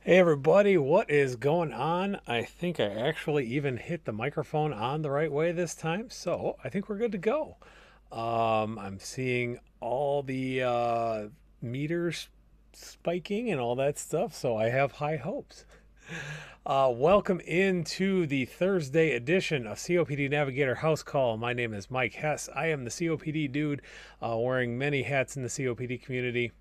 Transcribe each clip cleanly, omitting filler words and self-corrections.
Hey everybody, what is going on? I think I actually even hit the microphone on the right way this time, so I think we're good to go. I'm seeing all the meters spiking and all that stuff, so I have high hopes. Welcome into the Thursday edition of COPD Navigator House Call. My name is Mike Hess. I am the COPD dude, wearing many hats in the COPD community.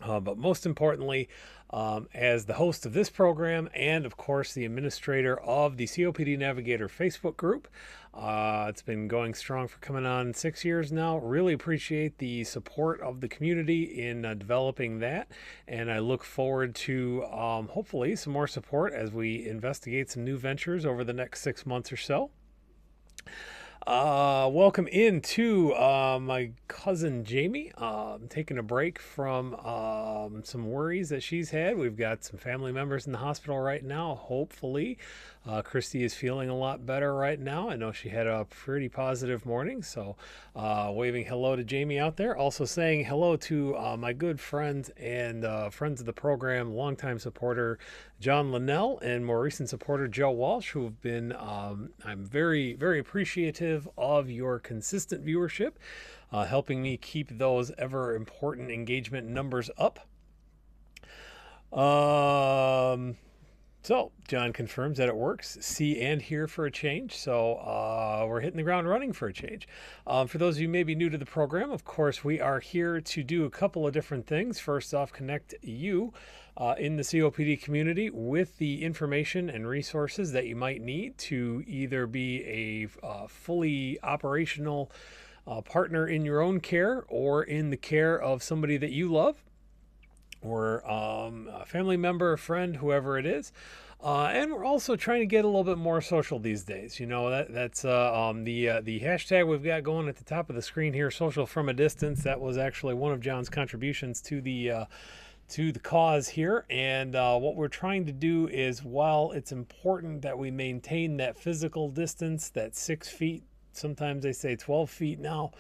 But most importantly, as the host of this program and, of course, the administrator of the COPD Navigator Facebook group. It's been going strong for coming on 6 years now. Really appreciate the support of the community in developing that. And I look forward to hopefully some more support as we investigate some new ventures over the next 6 months or so. Welcome into my cousin Jamie. Taking a break from some worries that she's had. We've got some family members in the hospital right now. Hopefully, Christy is feeling a lot better right now. I know she had a pretty positive morning, so waving hello to Jamie out there. Also saying hello to my good friends and friends of the program, longtime supporter John Linnell and more recent supporter Joe Walsh, who have been, I'm very, very appreciative of your consistent viewership, helping me keep those ever important engagement numbers up. So John confirms that it works. See and hear for a change. So we're hitting the ground running for a change. For those of you maybe new to the program, of course, we are here to do a couple of different things. First off, connect you in the COPD community with the information and resources that you might need to either be a fully operational partner in your own care or in the care of somebody that you love, or a family member, a friend, whoever it is. And we're also trying to get a little bit more social these days. You know, that's the hashtag we've got going at the top of the screen here, social from a distance. That was actually one of John's contributions to the cause here. And what we're trying to do is, while it's important that we maintain that physical distance, that 6 feet, sometimes they say 12 feet now,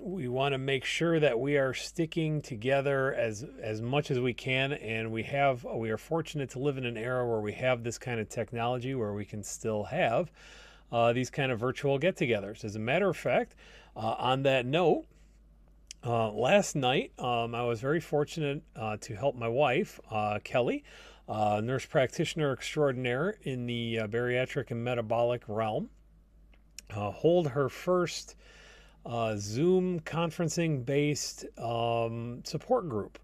we want to make sure that we are sticking together as much as we can, and we are fortunate to live in an era where we have this kind of technology where we can still have these kind of virtual get-togethers. As a matter of fact, on that note, last night I was very fortunate to help my wife, Kelly, nurse practitioner extraordinaire in the bariatric and metabolic realm, hold her first Zoom conferencing based support group.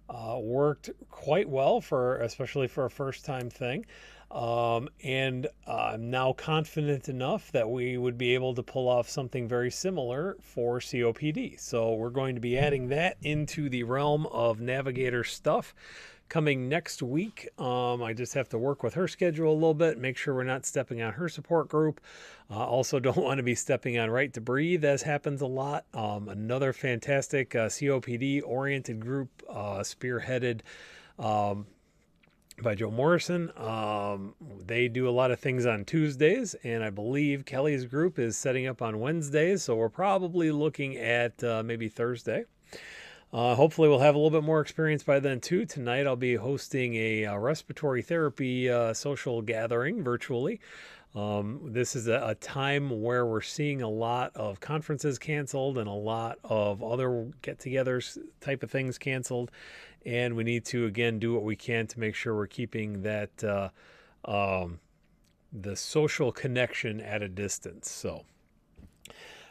Worked quite well, especially for a first time thing. And I'm now confident enough that we would be able to pull off something very similar for COPD. So we're going to be adding that into the realm of Navigator stuff coming next week. I just have to work with her schedule a little bit, make sure we're not stepping on her support group. Also don't want to be stepping on Right to Breathe, as happens a lot. Another fantastic COPD oriented group, spearheaded by Joe Morrison. They do a lot of things on Tuesdays, and I believe Kelly's group is setting up on Wednesdays, so we're probably looking at maybe Thursday. Hopefully we'll have a little bit more experience by then too. Tonight I'll be hosting a respiratory therapy social gathering virtually. This is a time where we're seeing a lot of conferences canceled and a lot of other get-togethers type of things canceled. And we need to, again, do what we can to make sure we're keeping that the social connection at a distance. So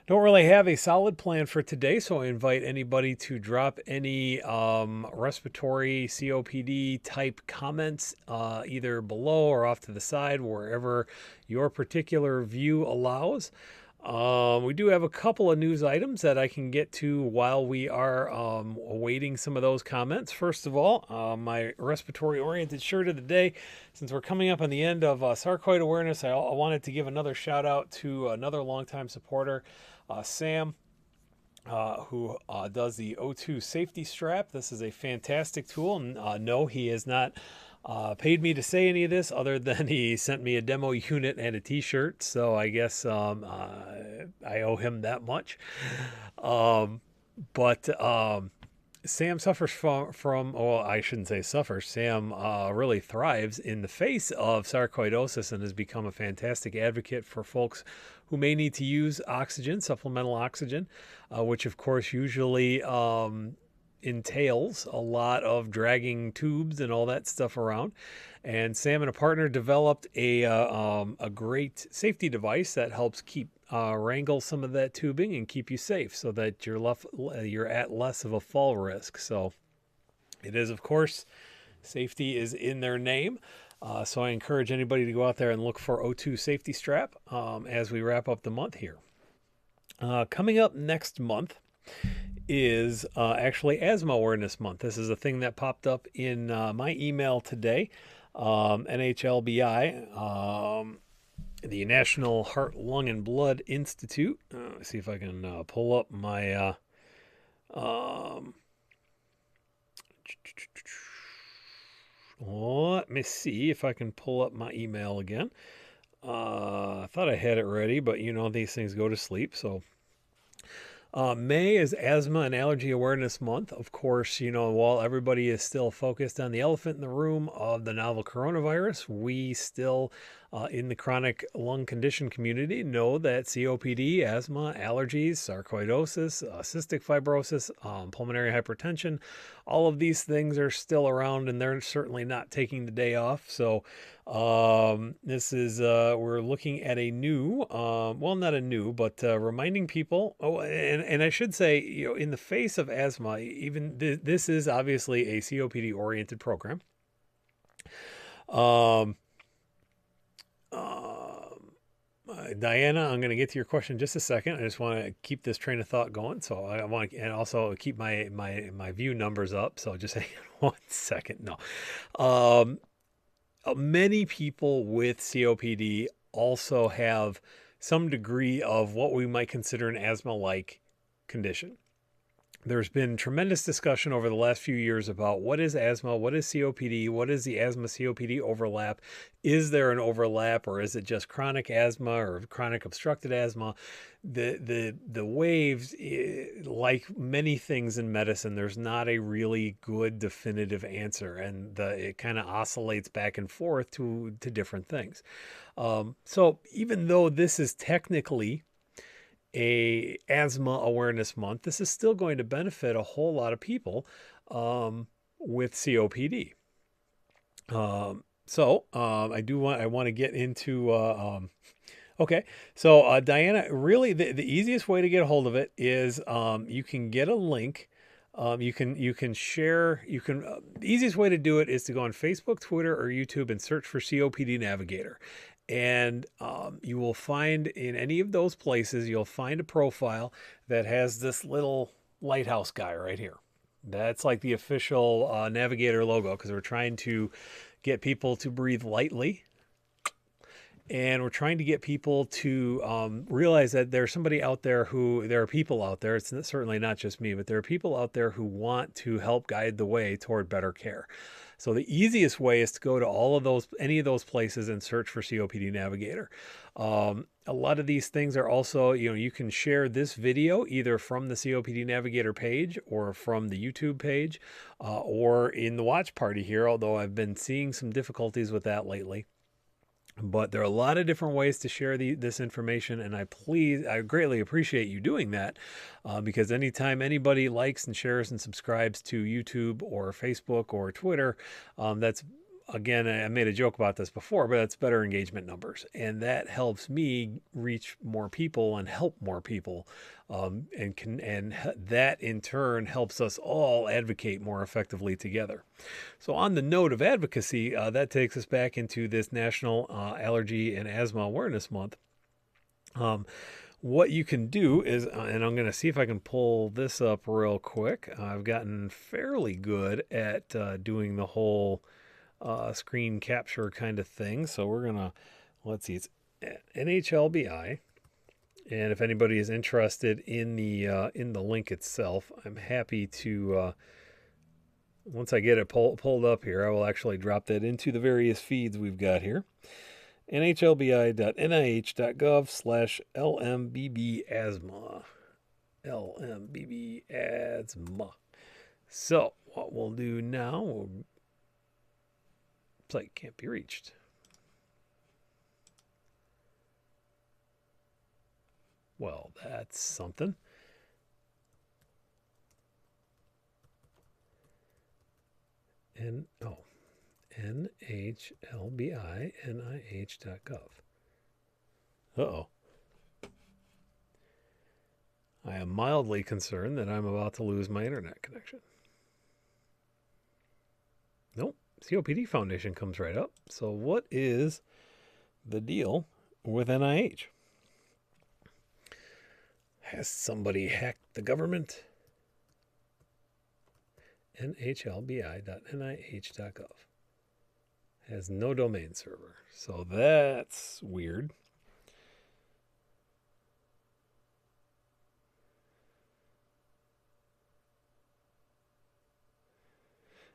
don't really have a solid plan for today, so I invite anybody to drop any respiratory COPD type comments either below or off to the side, wherever your particular view allows. We do have a couple of news items that I can get to while we are awaiting some of those comments. First of all, my respiratory oriented shirt of the day. Since we're coming up on the end of sarcoid awareness, I wanted to give another shout out to another longtime supporter, Sam, who does the O2 safety strap. This is a fantastic tool. And no, he has not paid me to say any of this, other than he sent me a demo unit and a t-shirt. So I guess I owe him that much. But Sam suffers from, well, I shouldn't say suffers. Sam really thrives in the face of sarcoidosis and has become a fantastic advocate for folks who may need to use oxygen, supplemental oxygen, which of course usually entails a lot of dragging tubes and all that stuff around. And Sam and a partner developed a great safety device that helps keep wrangle some of that tubing and keep you safe, so that you're at less of a fall risk. So it is, of course, safety is in their name. So I encourage anybody to go out there and look for O2 Safety Strap as we wrap up the month here. Coming up next month is actually Asthma Awareness Month. This is a thing that popped up in my email today. NHLBI, the National Heart, Lung, and Blood Institute. Let's see if I can pull up my... let me see if I can pull up my email again. I thought I had it ready, but you know, these things go to sleep, so... May is Asthma and Allergy Awareness Month. Of course, you know, while everybody is still focused on the elephant in the room of the novel coronavirus, we still, in the chronic lung condition community, know that COPD, asthma, allergies, sarcoidosis, cystic fibrosis, pulmonary hypertension, all of these things are still around, and they're certainly not taking the day off. So this is, we're looking at a new, well, not a new, but reminding people, and I should say, you know, in the face of asthma, even this is obviously a COPD oriented program. Diana, I'm going to get to your question in just a second. I just want to keep this train of thought going. So I want to, and also keep my view numbers up. So just hang on 1 second. No. Many people with COPD also have some degree of what we might consider an asthma-like condition. There's been tremendous discussion over the last few years about what is asthma, what is COPD, what is the asthma-COPD overlap? Is there an overlap, or is it just chronic asthma or chronic obstructed asthma? The waves, like many things in medicine, there's not a really good definitive answer, and it kind of oscillates back and forth to different things. So even though this is technically a asthma awareness month, this is still going to benefit a whole lot of people with COPD. I want to get into okay. So Diana, really the easiest way to get a hold of it is you can get a link. You can share. The easiest way to do it is to go on Facebook, Twitter, or YouTube and search for COPD Navigator. And you will find in any of those places, you'll find a profile that has this little lighthouse guy right here. That's like the official Navigator logo, because we're trying to get people to breathe lightly. And we're trying to get people to realize that there's somebody out there there are people out there, it's certainly not just me, but there are people out there who want to help guide the way toward better care. So the easiest way is to go to any of those places and search for COPD Navigator. A lot of these things are also, you can share this video either from the COPD Navigator page or from the YouTube page or in the watch party here, although I've been seeing some difficulties with that lately. But there are a lot of different ways to share this information, and I greatly appreciate you doing that because anytime anybody likes and shares and subscribes to YouTube or Facebook or Twitter, that's, again, I made a joke about this before, but that's better engagement numbers, and that helps me reach more people and help more people, and that in turn helps us all advocate more effectively together. So on the note of advocacy, that takes us back into this National Allergy and Asthma Awareness Month. What you can do is, and I'm going to see if I can pull this up real quick. I've gotten fairly good at doing the whole screen capture kind of thing. So we're going to, let's see, it's NHLBI. And if anybody is interested in the link itself, I'm happy to, once I get it pulled up here, I will actually drop that into the various feeds we've got here. nhlbi.nih.gov/LMBB asthma. LMBB asthma. So what we'll do now, site can't be reached. Well, that's something. NHLBI.nih.gov. Uh-oh. I am mildly concerned that I'm about to lose my internet connection. Nope. COPD Foundation comes right up. So what is the deal with NIH? Has somebody hacked the government? NHLBI.nih.gov has no domain server. So that's weird.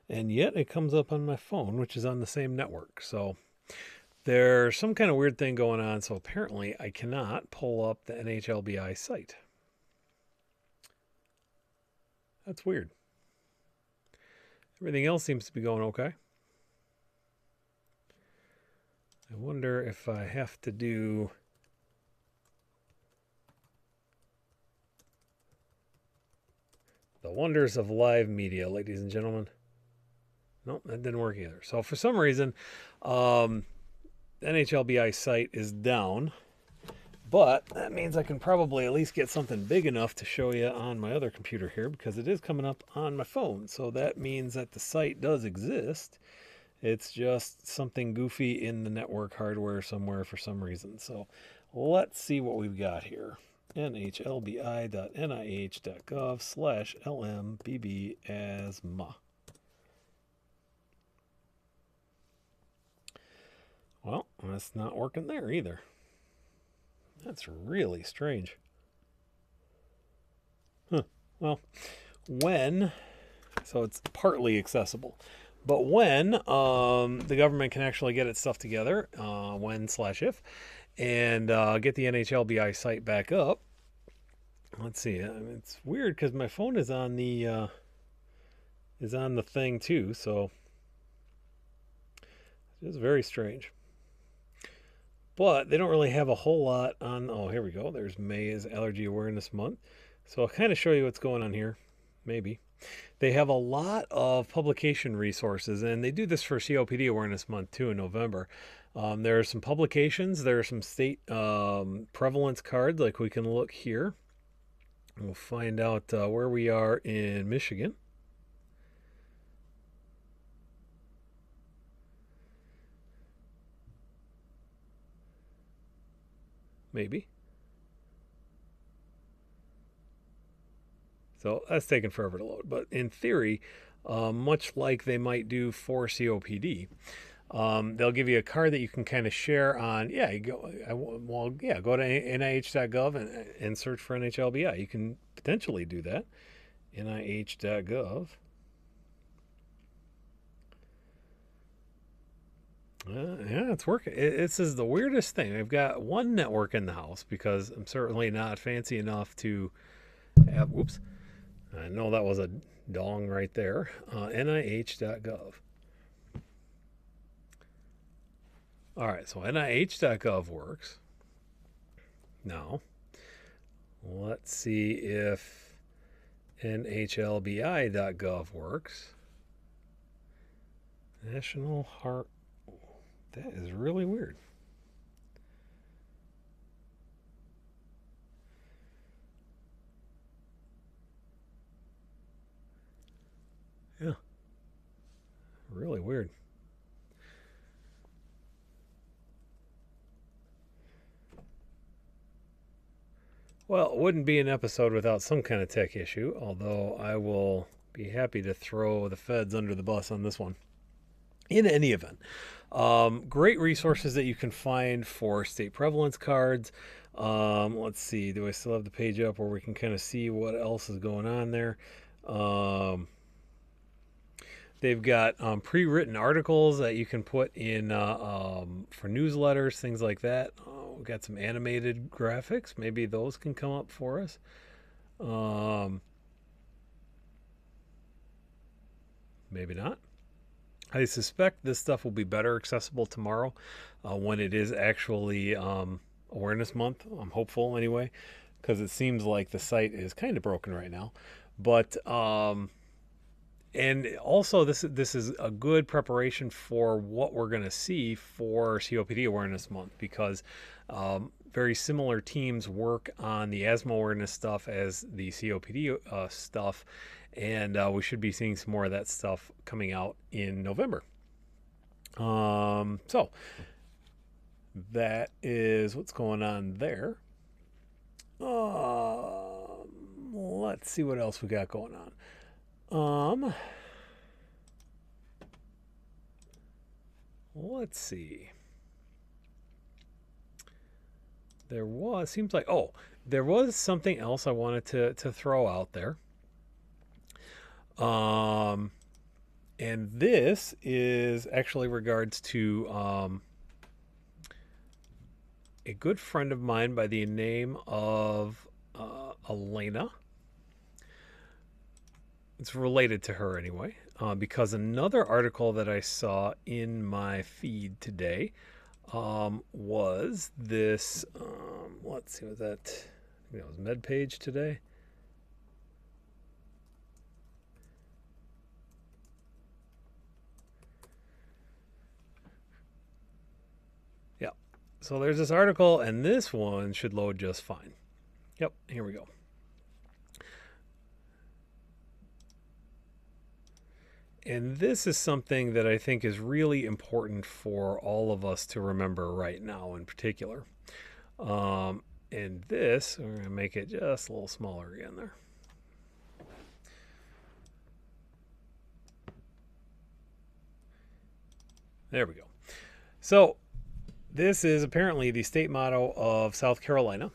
And yet it comes up on my phone, which is on the same network. So there's some kind of weird thing going on. So apparently I cannot pull up the NHLBI site. That's weird. Everything else seems to be going okay. I wonder if I have to do the wonders of live media, ladies and gentlemen. Nope, that didn't work either. So for some reason, the NHLBI site is down, but that means I can probably at least get something big enough to show you on my other computer here, because it is coming up on my phone. So that means that the site does exist. It's just something goofy in the network hardware somewhere for some reason. So let's see what we've got here. nhlbi.nih.gov/lmbb-asthma. Well, that's not working there either. That's really strange. Well, so it's partly accessible. But when the government can actually get its stuff together, when/if, and get the NHLBI site back up, let's see. It's weird because my phone is on the thing too, so it's very strange. But they don't really have a whole lot on. Oh, here we go. There's Maize Allergy Awareness Month. So I'll kind of show you what's going on here. Maybe. They have a lot of publication resources, and they do this for COPD Awareness Month too in November. There are some publications. There are some state prevalence cards, like we can look here. We'll find out where we are in Michigan. Maybe. So that's taking forever to load. But in theory, much like they might do for COPD, they'll give you a card that you can kind of share on. Yeah, go to nih.gov and search for NHLBI. You can potentially do that. nih.gov. Yeah, it's working. This is the weirdest thing. I've got one network in the house because I'm certainly not fancy enough to have. Whoops. I know that was a dong right there. nih.gov. All right, so nih.gov works. Now, let's see if nhlbi.gov works. National Heart. That is really weird. Yeah. Really weird. Well, it wouldn't be an episode without some kind of tech issue, although I will be happy to throw the feds under the bus on this one. In any event, great resources that you can find for state prevalence cards. Let's see, do I still have the page up where we can kind of see what else is going on there? They've got pre-written articles that you can put in for newsletters, things like that. We've got some animated graphics. Maybe those can come up for us. maybe not. I suspect this stuff will be better accessible tomorrow when it is actually Awareness Month. I'm hopeful anyway, because it seems like the site is kind of broken right now. But and also this is a good preparation for what we're going to see for COPD Awareness Month, because very similar teams work on the asthma awareness stuff as the COPD stuff, and we should be seeing some more of that stuff coming out in November. So that is what's going on there. Let's see what else we got going on. Let's see. There was something else I wanted to throw out there. And this is actually regards to a good friend of mine by the name of Elena. It's related to her anyway, because another article that I saw in my feed today was this. Let's see, was that? I think that was MedPage today. Yeah. So there's this article, and this one should load just fine. Yep. Here we go. And this is something that I think is really important for all of us to remember right now in particular. And this, we're going to make it just a little smaller again there. There we go. So this is apparently the state motto of South Carolina,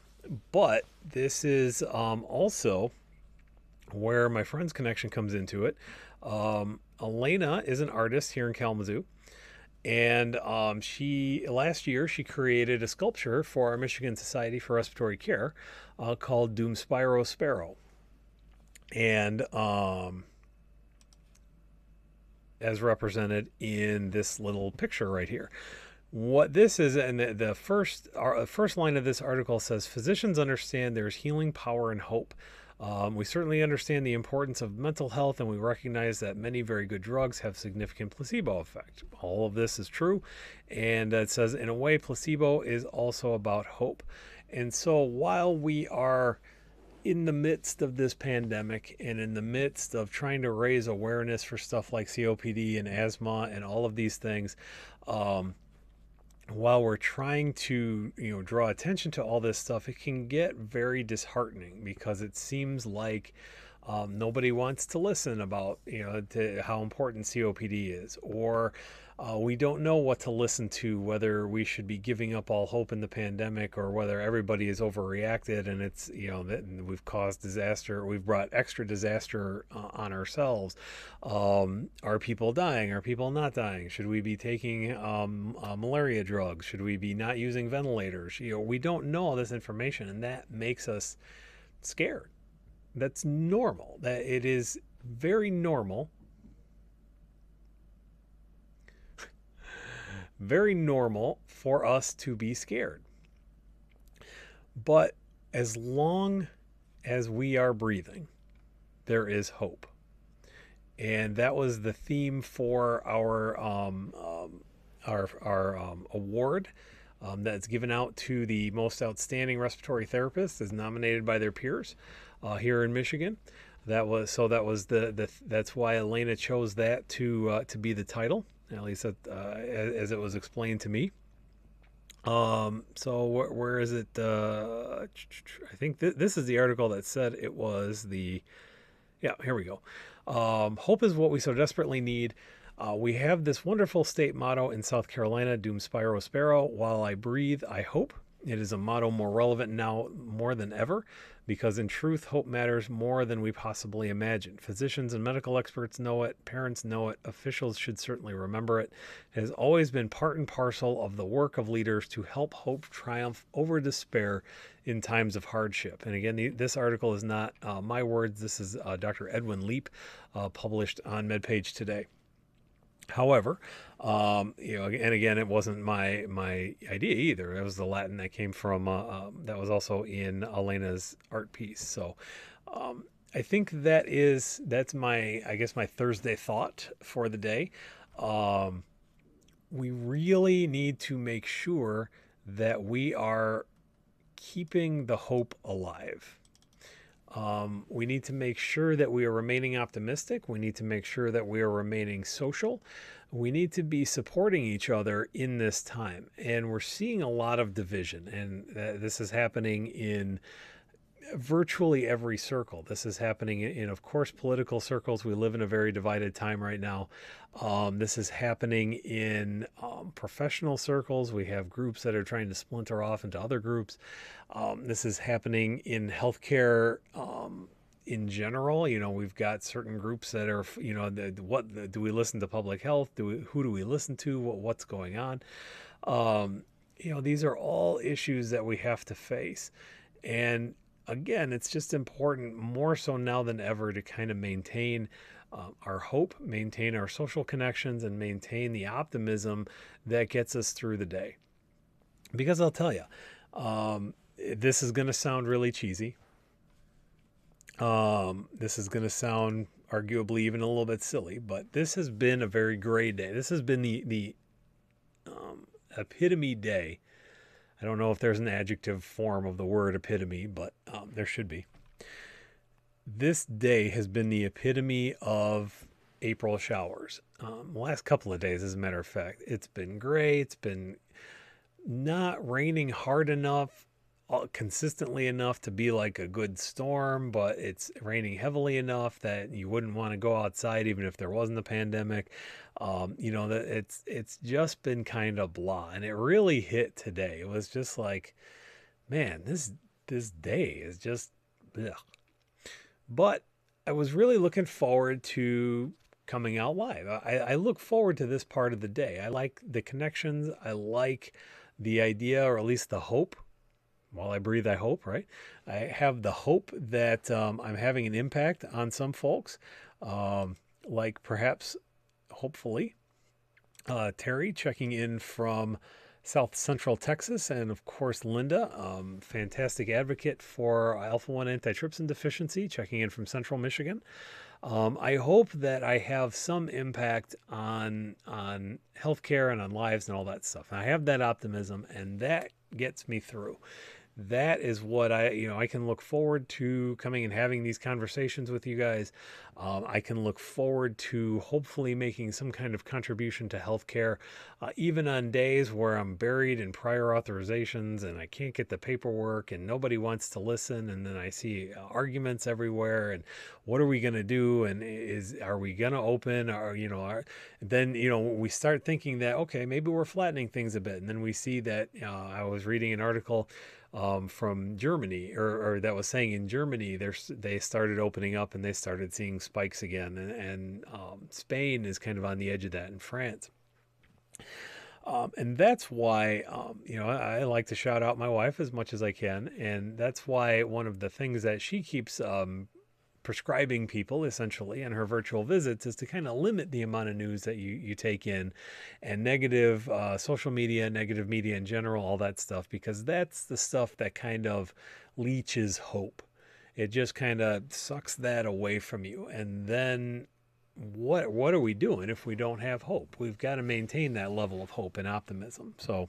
but this is also where my friend's connection comes into it. Elena is an artist here in Kalamazoo, and last year she created a sculpture for our Michigan Society for Respiratory Care called Doom Spiro Sparrow, and as represented in this little picture right here. What this is, and the first line of this article says, physicians understand there's healing power and hope. We certainly understand the importance of mental health, and we recognize that many very good drugs have significant placebo effect. All of this is true, and it says, in a way, placebo is also about hope. And so while we are in the midst of this pandemic and in the midst of trying to raise awareness for stuff like COPD and asthma and all of these things, while we're trying to draw attention to all this stuff, it can get very disheartening, because it seems like nobody wants to listen about to how important COPD is, or we don't know what to listen to, whether we should be giving up all hope in the pandemic, or whether everybody is overreacted and it's that we've caused disaster, we've brought extra disaster on ourselves. Are people dying? Are people not dying? Should we be taking malaria drugs? Should we be not using ventilators? We don't know all this information, and that makes us scared. That's normal. That it is very normal. Very normal for us to be scared. But as long as we are breathing, there is hope. And that was the theme for our award that's given out to the most outstanding respiratory therapist, as nominated by their peers here in Michigan. That's why Elena chose that to be the title, at least as it was explained to me. So where is it? I think this is the article that said it was the. Yeah, here we go. Hope is what we so desperately need. We have this wonderful state motto in South Carolina, Doom Spiro Sparrow. While I breathe, I hope. It is a motto more relevant now more than ever because, in truth, hope matters more than we possibly imagine. Physicians and medical experts know it, parents know it, officials should certainly remember it. It has always been part and parcel of the work of leaders to help hope triumph over despair in times of hardship. And again, this article is not my words. This is Dr. Edwin Leap, published on MedPage Today. However, and again, it wasn't my idea either. It was the Latin that came from that was also in Elena's art piece. So I think that's my Thursday thought for the day. We really need to make sure that we are keeping the hope alive. We need to make sure that we are remaining optimistic. We need to make sure that we are remaining social. We need to be supporting each other in this time. And we're seeing a lot of division. And this is happening in virtually every circle. This is happening in, of course, political circles. We live in a very divided time right now. This is happening in professional circles. We have groups that are trying to splinter off into other groups. This is happening in healthcare in general. We've got certain groups that are, do we listen to public health? Who do we listen to? What's going on? These are all issues that we have to face. And again, it's just important, more so now than ever, to kind of maintain our hope, maintain our social connections, and maintain the optimism that gets us through the day. Because I'll tell you, this is going to sound really cheesy. This is going to sound arguably even a little bit silly, but this has been a very gray day. This has been the epitome day. I don't know if there's an adjective form of the word epitome, but there should be. This day has been the epitome of April showers. The last couple of days, as a matter of fact, it's been gray. It's been not raining hard enough, consistently enough to be like a good storm, but it's raining heavily enough that you wouldn't want to go outside even if there wasn't a pandemic. That it's just been kind of blah, and it really hit today. It was just like, man, this day is just bleh. But I was really looking forward to coming out live. I look forward to this part of the day. I like the connections. I like the idea, or at least the hope. While I breathe, I hope, right? I have the hope that I'm having an impact on some folks, like perhaps, hopefully, Terry checking in from South Central Texas, and of course Linda, fantastic advocate for alpha-1 antitrypsin deficiency, checking in from Central Michigan. I hope that I have some impact on healthcare and on lives and all that stuff. And I have that optimism, and that gets me through. That is what I can look forward to coming and having these conversations with you guys. I can look forward to hopefully making some kind of contribution to healthcare, even on days where I'm buried in prior authorizations and I can't get the paperwork and nobody wants to listen. And then I see arguments everywhere. And what are we going to do? And are we going to open? Or, then we start thinking that, okay, maybe we're flattening things a bit. And then we see that I was reading an article from Germany, or that was saying in Germany, they started opening up and they started seeing spikes again. And Spain is kind of on the edge of that, in France. And that's why, I like to shout out my wife as much as I can. And that's why one of the things that she keeps prescribing people essentially in her virtual visits is to kind of limit the amount of news that you take in, and negative social media, negative media in general, all that stuff, because that's the stuff that kind of leeches hope. It just kind of sucks that away from you. And then what are we doing if we don't have hope? We've got to maintain that level of hope and optimism. So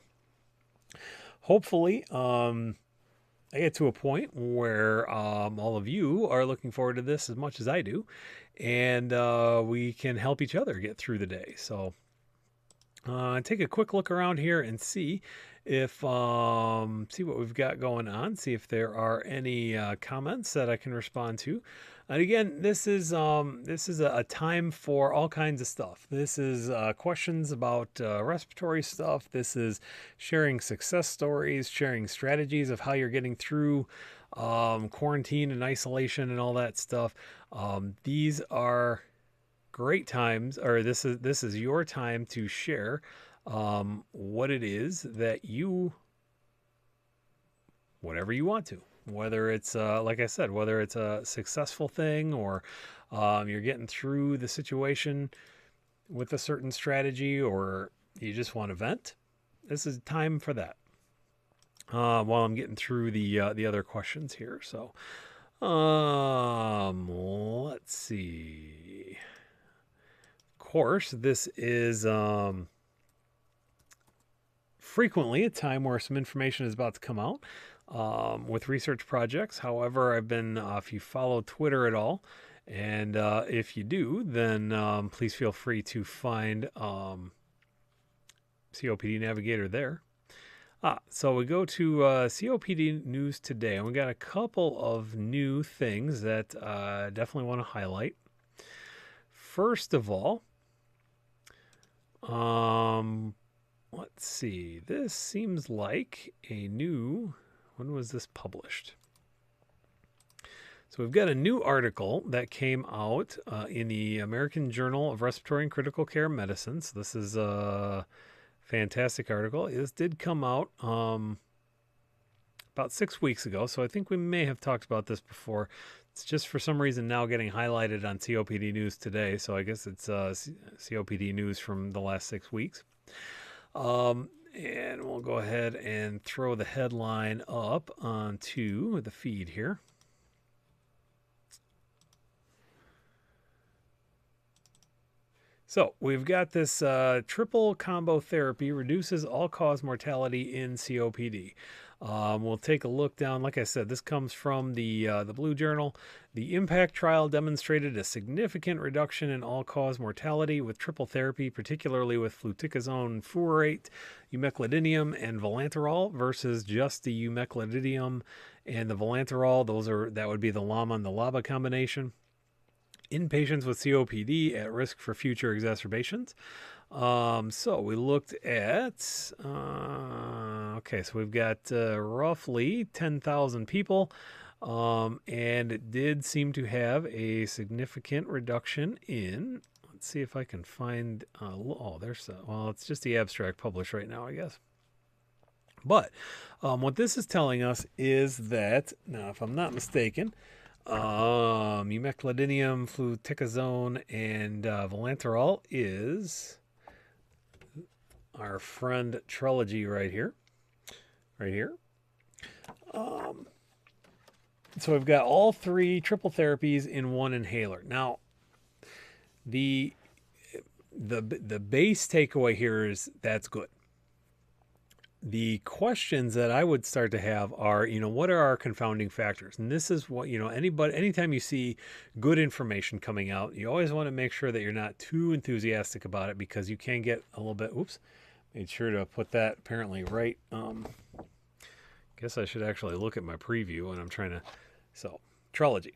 hopefully, I get to a point where all of you are looking forward to this as much as I do, and we can help each other get through the day. So take a quick look around here and see if see what we've got going on. See if there are any comments that I can respond to. And again, this is a time for all kinds of stuff. This is questions about respiratory stuff. This is sharing success stories, sharing strategies of how you're getting through quarantine and isolation and all that stuff. These are great times, or this is your time to share what it is that whatever you want to, whether it's like I said, whether it's a successful thing or you're getting through the situation with a certain strategy, or you just want to vent. This is time for that. While I'm getting through the other questions here, so let's see. Course, this is frequently a time where some information is about to come out with research projects. However, I've been, if you follow Twitter at all, and if you do, then please feel free to find COPD Navigator there. So we go to COPD news today, and we got a couple of new things that definitely want to highlight. First of all, let's see. This seems like a new. When was this published? So we've got a new article that came out in the American Journal of Respiratory and Critical Care Medicine. So this is a fantastic article. This did come out about 6 weeks ago, so I think we may have talked about this before. It's just for some reason now getting highlighted on COPD News today, so I guess it's COPD News from the last 6 weeks. And we'll go ahead and throw the headline up onto the feed here. So we've got this triple combo therapy reduces all-cause mortality in COPD. We'll take a look down. Like I said, this comes from the Blue Journal. The IMPACT trial demonstrated a significant reduction in all-cause mortality with triple therapy, particularly with fluticasone furoate, umeclidinium, and vilanterol versus just the umeclidinium and the vilanterol. That would be the LAMA and the LABA combination in patients with COPD at risk for future exacerbations. So we looked at, okay, so we've got roughly 10,000 people, and it did seem to have a significant reduction in, let's see if I can find, well, it's just the abstract published right now, I guess. But what this is telling us is that, now if I'm not mistaken, umeclidinium, fluticasone, and vilanterol is our friend Allergy right here. So we've got all three triple therapies in one inhaler. Now, the base takeaway here is that's good. The questions that I would start to have are, what are our confounding factors? And this is what, anytime you see good information coming out, you always want to make sure that you're not too enthusiastic about it, because you can get a little bit, made sure to put that apparently right. Guess I should actually look at my preview when I'm trying to, so Trelegy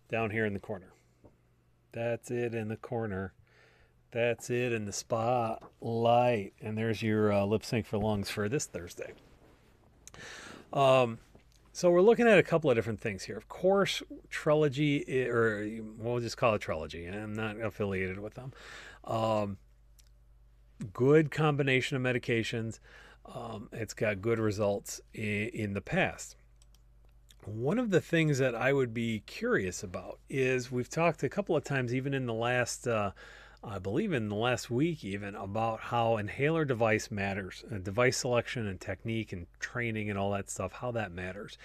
down here in the corner. That's it in the corner. That's it in the spotlight. And there's your lip sync for lungs for this Thursday. So we're looking at a couple of different things here. Of course, Trelegy, or we'll just call it Trelegy. I'm not affiliated with them. Good combination of medications. It's got good results in the past. One of the things that I would be curious about is we've talked a couple of times, even in the last I believe in the last week even, about how inhaler device matters, device selection and technique and training and all that stuff, how that matters.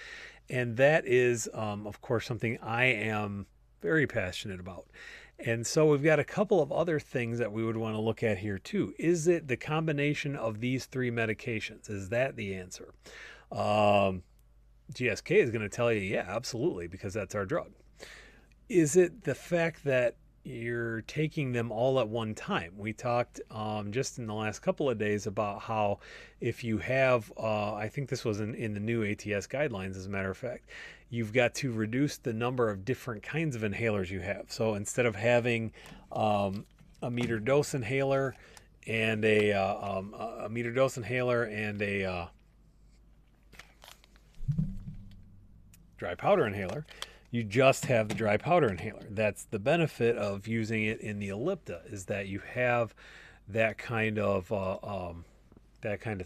And that is, of course, something I am very passionate about. And so we've got a couple of other things that we would want to look at here too. Is it the combination of these three medications? Is that the answer? GSK is going to tell you, yeah, absolutely, because that's our drug. Is it the fact that you're taking them all at one time. We talked just in the last couple of days about how if you have, I think this was in the new ATS guidelines, as a matter of fact, you've got to reduce the number of different kinds of inhalers you have. So instead of having a meter dose inhaler and a meter dose inhaler and a dry powder inhaler, you just have the dry powder inhaler. That's the benefit of using it in the Ellipta, is that you have that kind of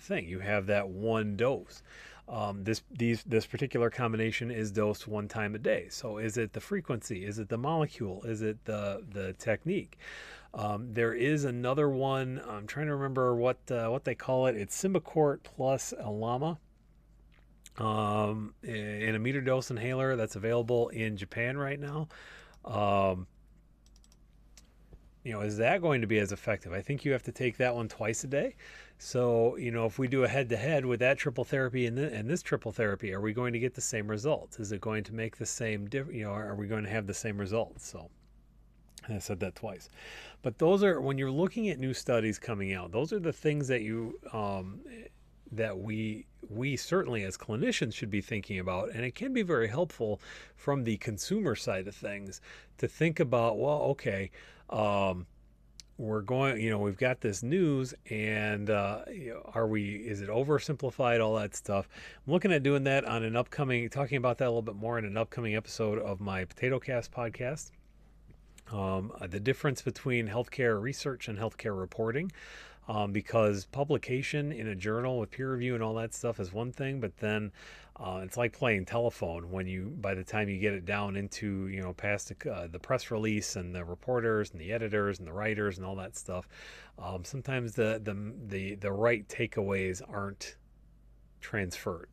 thing. You have that one dose. This particular combination is dosed one time a day. So is it the frequency? Is it the molecule? Is it the technique? There is another one. I'm trying to remember what they call it. It's Symbicort plus Alama. In a meter dose inhaler that's available in Japan right now. Is that going to be as effective? I think you have to take that one twice a day. So, if we do a head-to-head with that triple therapy and this triple therapy, are we going to get the same results? Is it going to make the same, are we going to have the same results? So, I said that twice. But those are, when you're looking at new studies coming out, those are the things that that we certainly as clinicians should be thinking about. And it can be very helpful from the consumer side of things to think about, well, okay, we're going, we've got this news, and is it oversimplified, all that stuff. I'm looking at doing that on talking about that a little bit more in an upcoming episode of my Potato Cast podcast. The difference between healthcare research and healthcare reporting. Because publication in a journal with peer review and all that stuff is one thing, but then it's like playing telephone by the time you get it down into, past the press release and the reporters and the editors and the writers and all that stuff. Sometimes the right takeaways aren't transferred.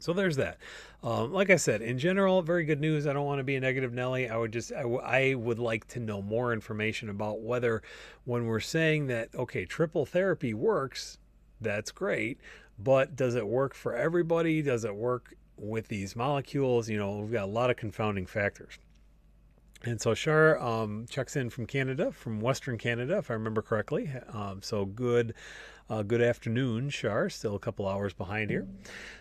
So there's that. Like I said, in general, very good news. I don't want to be a negative Nelly. I would like to know more information about whether, when we're saying that, okay, triple therapy works, that's great, but does it work for everybody? Does it work with these molecules? We've got a lot of confounding factors. And so Shar checks in from Canada, from Western Canada, if I remember correctly. So good afternoon, Shar. Still a couple hours behind here.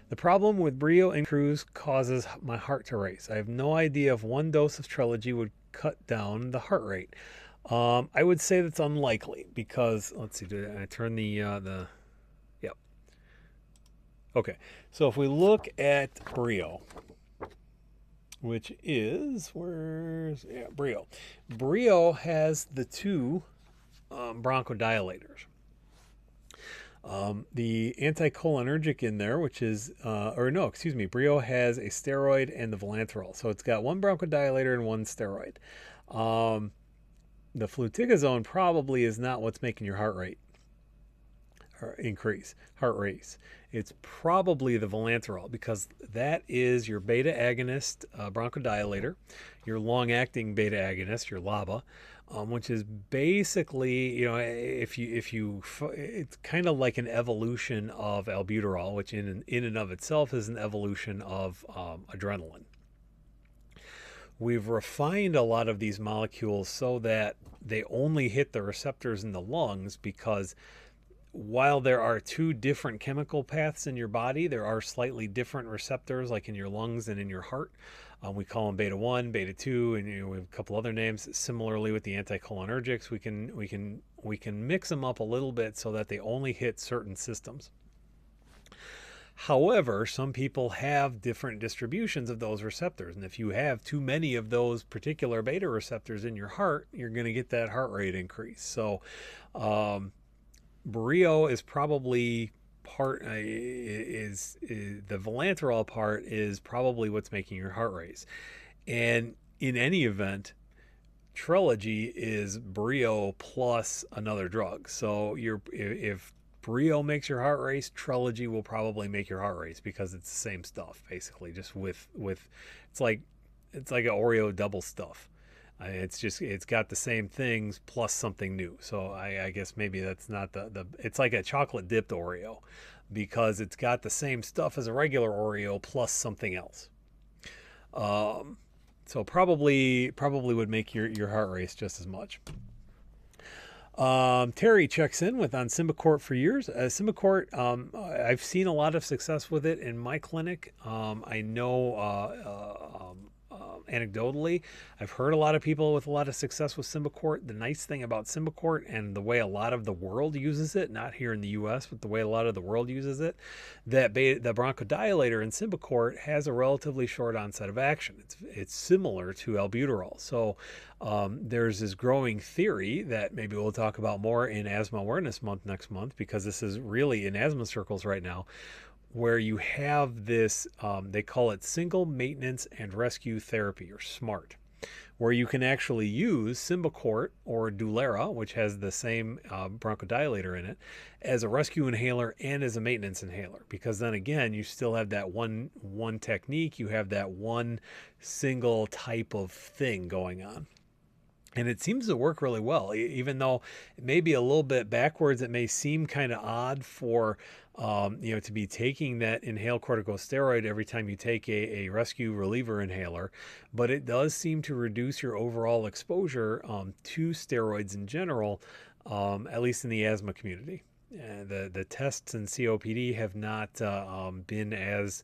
The problem with Brio and Cruise causes my heart to race. I have no idea if one dose of Trilogy would cut down the heart rate. I would say that's unlikely because, let's see, did I turn the yep. Okay, so if we look at Brio, which is, Brio. Brio has the two bronchodilators. The anticholinergic in there, which is, Brio has a steroid and the Volanterol. So it's got one bronchodilator and one steroid. The fluticasone probably is not what's making your heart rate heart race. It's probably the Volanterol, because that is your beta agonist bronchodilator, your long-acting beta agonist, your LABA, which is basically, it's kind of like an evolution of albuterol, which in and of itself is an evolution of adrenaline. We've refined a lot of these molecules so that they only hit the receptors in the lungs, because while there are two different chemical paths in your body, there are slightly different receptors, like in your lungs and in your heart. We call them beta 1, beta 2, and we have a couple other names. Similarly with the anticholinergics, we can mix them up a little bit so that they only hit certain systems. However, some people have different distributions of those receptors, and if you have too many of those particular beta receptors in your heart, you're going to get that heart rate increase. So Brio is probably the Volanterol part is probably what's making your heart race. And in any event, Trilogy is Brio plus another drug. So if Brio makes your heart race, Trilogy will probably make your heart race, because it's the same stuff, basically, just with it's like an Oreo double stuff. It's got the same things plus something new. So I guess maybe that's not it's like a chocolate dipped Oreo, because it's got the same stuff as a regular Oreo plus something else. So probably would make your heart race just as much. Terry checks in with on Symbicort for years. Symbicort, I've seen a lot of success with it in my clinic. I know anecdotally, I've heard a lot of people with a lot of success with Symbicort. The nice thing about Symbicort and the way a lot of the world uses it, not here in the U.S., but the way a lot of the world uses it, that the bronchodilator in Symbicort has a relatively short onset of action. It's similar to albuterol. So there's this growing theory that maybe we'll talk about more in Asthma Awareness Month next month, because this is really in asthma circles right now, where you have this, they call it single maintenance and rescue therapy, or SMART, where you can actually use Symbicort or Dulera, which has the same bronchodilator in it, as a rescue inhaler and as a maintenance inhaler. Because then again, you still have that one technique, you have that one single type of thing going on. And it seems to work really well, even though it may be a little bit backwards. It may seem kind of odd for, to be taking that inhaled corticosteroid every time you take a rescue reliever inhaler, but it does seem to reduce your overall exposure to steroids in general, at least in the asthma community. The tests in COPD have not been as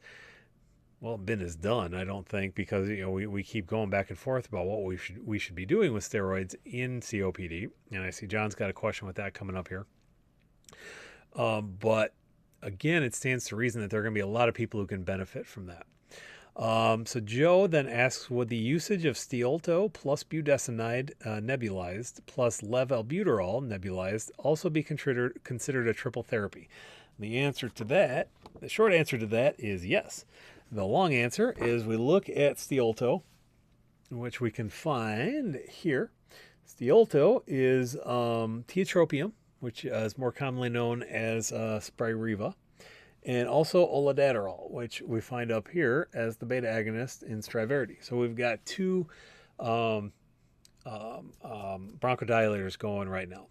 done, I don't think, because we keep going back and forth about what we should be doing with steroids in COPD. And I see John's got a question with that coming up here. But again, it stands to reason that there are going to be a lot of people who can benefit from that. So Joe then asks, would the usage of Stiolto plus budesonide nebulized plus levalbuterol nebulized also be considered a triple therapy? The short answer to that is yes. The long answer is we look at Stiolto, which we can find here. Stiolto is tiotropium, which is more commonly known as Spiriva, and also olodaterol, which we find up here as the beta agonist in Striverdi. So we've got two bronchodilators going right now.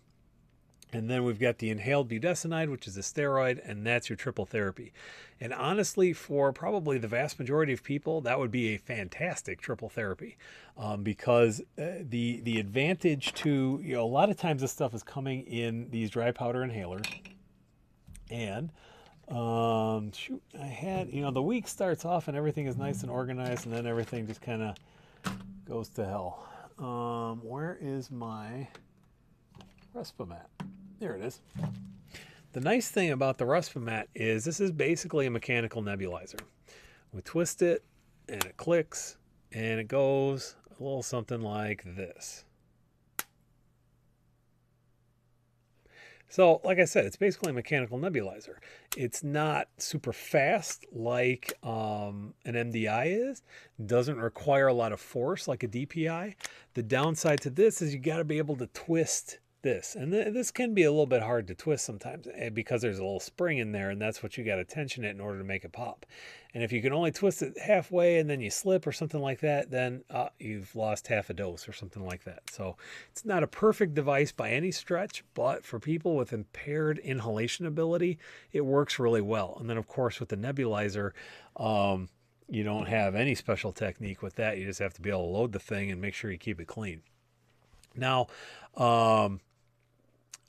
And then we've got the inhaled budesonide, which is a steroid, and that's your triple therapy. And honestly, for probably the vast majority of people, that would be a fantastic triple therapy, because the advantage to, a lot of times this stuff is coming in these dry powder inhalers. And I had, the week starts off and everything is nice and organized, and then everything just kind of goes to hell. Where is my Respimat? There it is. The nice thing about the Respimat is this is basically a mechanical nebulizer. We twist it and it clicks and it goes a little something like this. So, like I said, it's basically a mechanical nebulizer. It's not super fast like an MDI is. It doesn't require a lot of force like a DPI. The downside to this is you got to be able to twist this, and this can be a little bit hard to twist sometimes because there's a little spring in there, and that's what you got to tension it in order to make it pop. And if you can only twist it halfway and then you slip or something like that, then you've lost half a dose or something like that. So it's not a perfect device by any stretch, but for people with impaired inhalation ability, it works really well. And then of course with the nebulizer, you don't have any special technique with that. You just have to be able to load the thing and make sure you keep it clean. Now,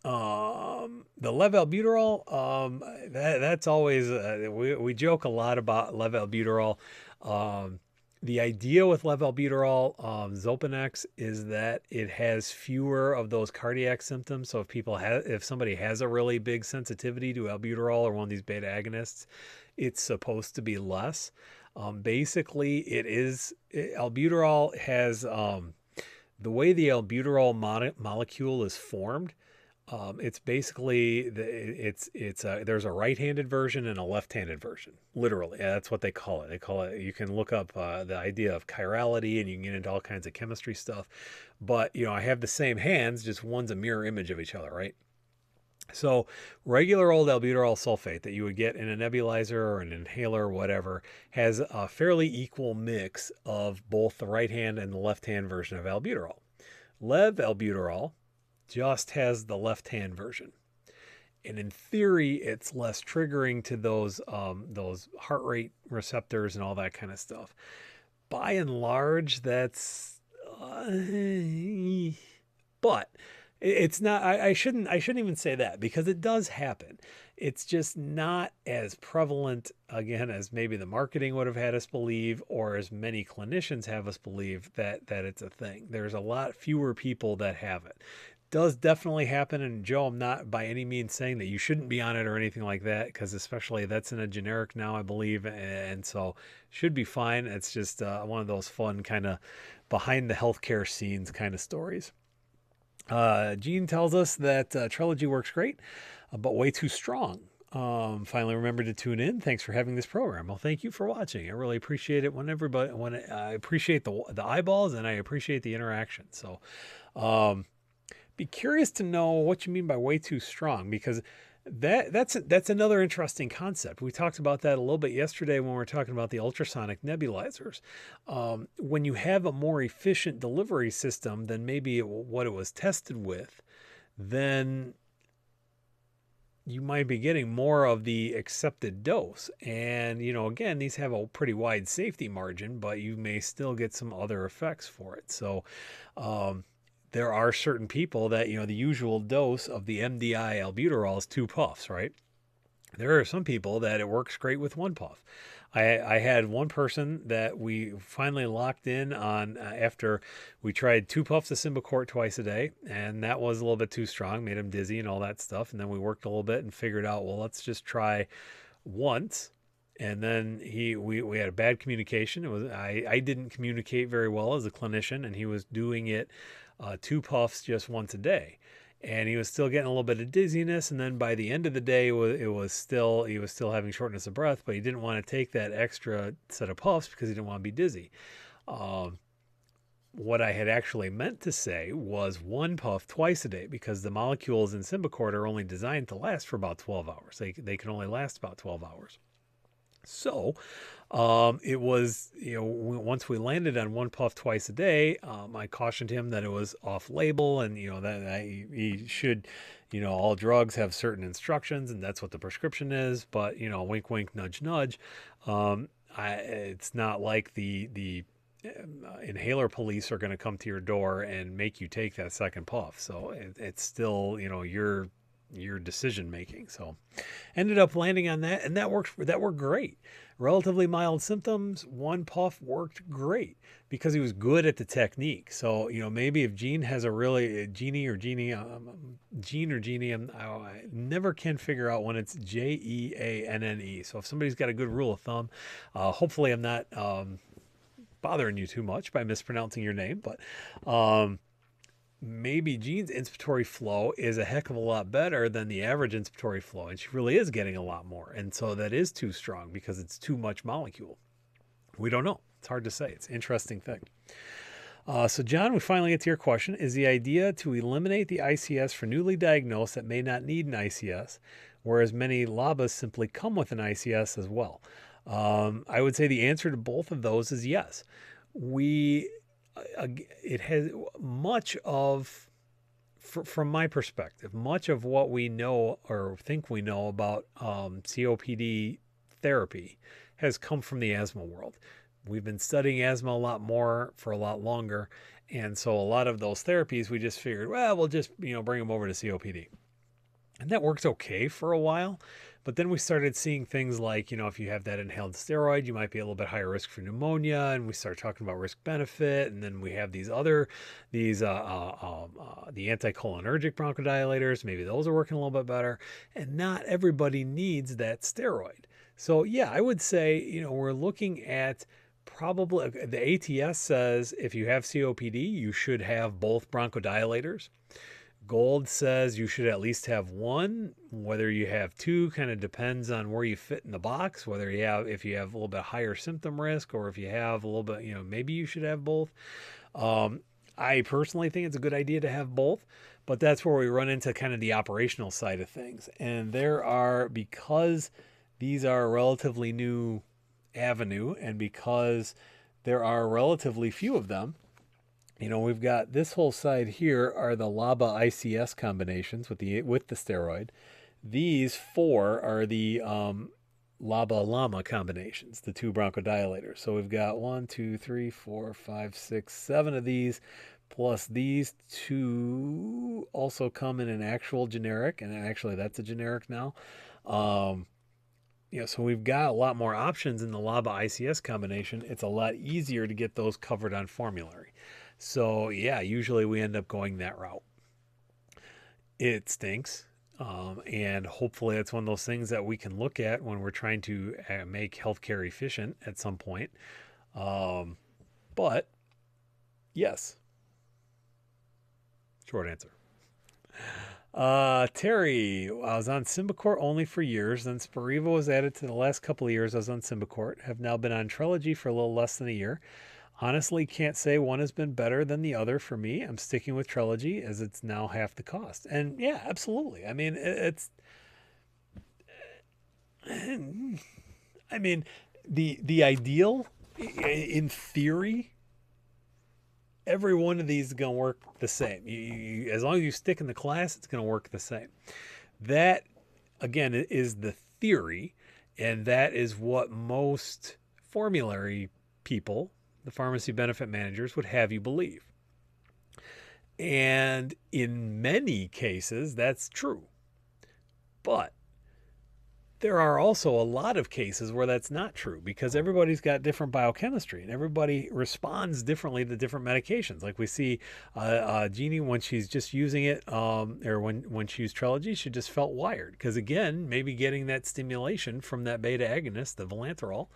the levalbuterol, that's always, we joke a lot about levalbuterol. The idea with levalbuterol, Zopanex, is that it has fewer of those cardiac symptoms. So if somebody has a really big sensitivity to albuterol or one of these beta agonists, it's supposed to be less. Basically, albuterol has, the way the albuterol molecule is formed, it's basically there's a right-handed version and a left-handed version. Literally, that's what they call it. You can look up the idea of chirality, and you can get into all kinds of chemistry stuff. But I have the same hands, just one's a mirror image of each other, right? So regular old albuterol sulfate that you would get in a nebulizer or an inhaler or whatever has a fairly equal mix of both the right hand and the left hand version of albuterol. Levalbuterol just has the left hand version. And in theory, it's less triggering to those heart rate receptors and all that kind of stuff. by and large, that's, but it's not, I shouldn't even say that, because it does happen. It's just not as prevalent, again, as maybe the marketing would have had us believe, or as many clinicians have us believe that it's a thing. There's a lot fewer people that have it. Does definitely happen. And Joe, I'm not by any means saying that you shouldn't be on it or anything like that, because especially that's in a generic now, I believe, and so should be fine. It's just one of those fun kind of behind the healthcare scenes kind of stories. Gene tells us that Trilogy works great, but way too strong. Finally remembered to tune in. Thanks for having this program. Well, thank you for watching. I really appreciate it when I appreciate the eyeballs, and I appreciate the interaction. So, be curious to know what you mean by way too strong, because that's another interesting concept. We talked about that a little bit yesterday when we were talking about the ultrasonic nebulizers. When you have a more efficient delivery system than maybe what it was tested with, then you might be getting more of the accepted dose. And, again, these have a pretty wide safety margin, but you may still get some other effects for it. So, there are certain people that, the usual dose of the MDI albuterol is 2 puffs, right? There are some people that it works great with 1 puff. I had one person that we finally locked in on after we tried 2 puffs of Symbicort twice a day, and that was a little bit too strong, made him dizzy and all that stuff. And then we worked a little bit and figured out, well, let's just try once. And then we had a bad communication. It was I didn't communicate very well as a clinician, and he was doing it 2 puffs just once a day, and he was still getting a little bit of dizziness. And then by the end of the day, he was still having shortness of breath, but he didn't want to take that extra set of puffs because he didn't want to be dizzy. What I had actually meant to say was 1 puff twice a day, because the molecules in Symbicort are only designed to last for about 12 hours. They can only last about 12 hours. So it was, once we landed on 1 puff twice a day, I cautioned him that it was off label, and, that he should, all drugs have certain instructions, and that's what the prescription is. But, wink, wink, nudge, nudge. It's not like the inhaler police are going to come to your door and make you take that second puff. So it's still, your decision making. So ended up landing on that, and that worked great. Relatively mild symptoms, 1 puff worked great because he was good at the technique. So, maybe if Gene has a really Gene or Jeannie, I never can figure out when it's Jeanne. So if somebody's got a good rule of thumb, hopefully I'm not bothering you too much by mispronouncing your name, but maybe Jean's inspiratory flow is a heck of a lot better than the average inspiratory flow, and she really is getting a lot more. And so that is too strong because it's too much molecule. We don't know. It's hard to say. It's an interesting thing. So John, we finally get to your question. Is the idea to eliminate the ICS for newly diagnosed that may not need an ICS, whereas many LABAs simply come with an ICS as well? I would say the answer to both of those is yes. It has much of, from my perspective, much of what we know or think we know about COPD therapy has come from the asthma world. We've been studying asthma a lot more for a lot longer, and so a lot of those therapies we just figured, well, we'll just bring them over to COPD, and that worked okay for a while. But then we started seeing things like, if you have that inhaled steroid, you might be a little bit higher risk for pneumonia. And we start talking about risk benefit. And then we have the anticholinergic bronchodilators. Maybe those are working a little bit better. And not everybody needs that steroid. So yeah, I would say, we're looking at probably, the ATS says if you have COPD, you should have both bronchodilators. Gold says you should at least have 1. Whether you have 2 kind of depends on where you fit in the box, if you have a little bit higher symptom risk, or if you have a little bit, maybe you should have both. I personally think it's a good idea to have both, but that's where we run into kind of the operational side of things. And because these are a relatively new avenue, and because there are relatively few of them, we've got this whole side here are the LABA ICS combinations with the steroid. These 4 are the LABA-LAMA combinations, the two bronchodilators. So we've got 1, 2, 3, 4, 5, 6, 7 of these, plus these two also come in an actual generic, and actually that's a generic now. So we've got a lot more options in the LABA-ICS combination. It's a lot easier to get those covered on formulary. So yeah, usually we end up going that route. It stinks. And hopefully it's one of those things that we can look at when we're trying to make healthcare efficient at some point. But yes, short answer. Terry, I was on Symbicort only for years. Then Spiriva was added to the last couple of years I was on Symbicort. Have now been on Trelegy for a little less than a year. Honestly, can't say one has been better than the other for me. I'm sticking with Trelegy as it's now half the cost. And yeah, absolutely. I mean, the ideal, in theory, every one of these is going to work the same. As long as you stick in the class, it's going to work the same. That, again, is the theory, and that is what most formulary people, the pharmacy benefit managers, would have you believe. And in many cases, that's true. But there are also a lot of cases where that's not true, because everybody's got different biochemistry and everybody responds differently to different medications. Like we see Jeannie, when she's just using it, or when she used Trelegy, she just felt wired. Because again, maybe getting that stimulation from that beta agonist, the vilanterol,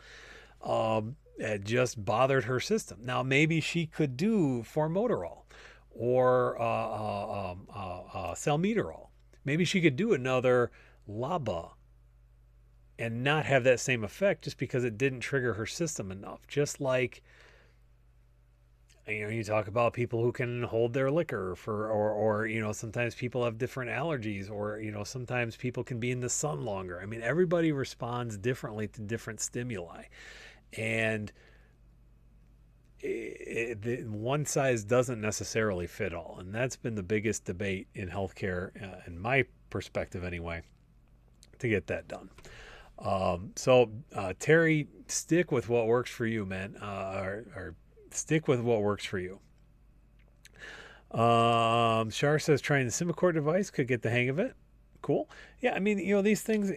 it just bothered her system. Now, maybe she could do formoterol or salmeterol. Maybe she could do another LABA and not have that same effect just because it didn't trigger her system enough. Just like, you talk about people who can hold their liquor or sometimes people have different allergies, or, sometimes people can be in the sun longer. I mean, everybody responds differently to different stimuli. And one size doesn't necessarily fit all. And that's been the biggest debate in healthcare, in my perspective anyway, to get that done. Terry, stick with what works for you, man. Or stick with what works for you. Shar says trying the Symbicort device, could get the hang of it. Cool. Yeah, I mean, these things,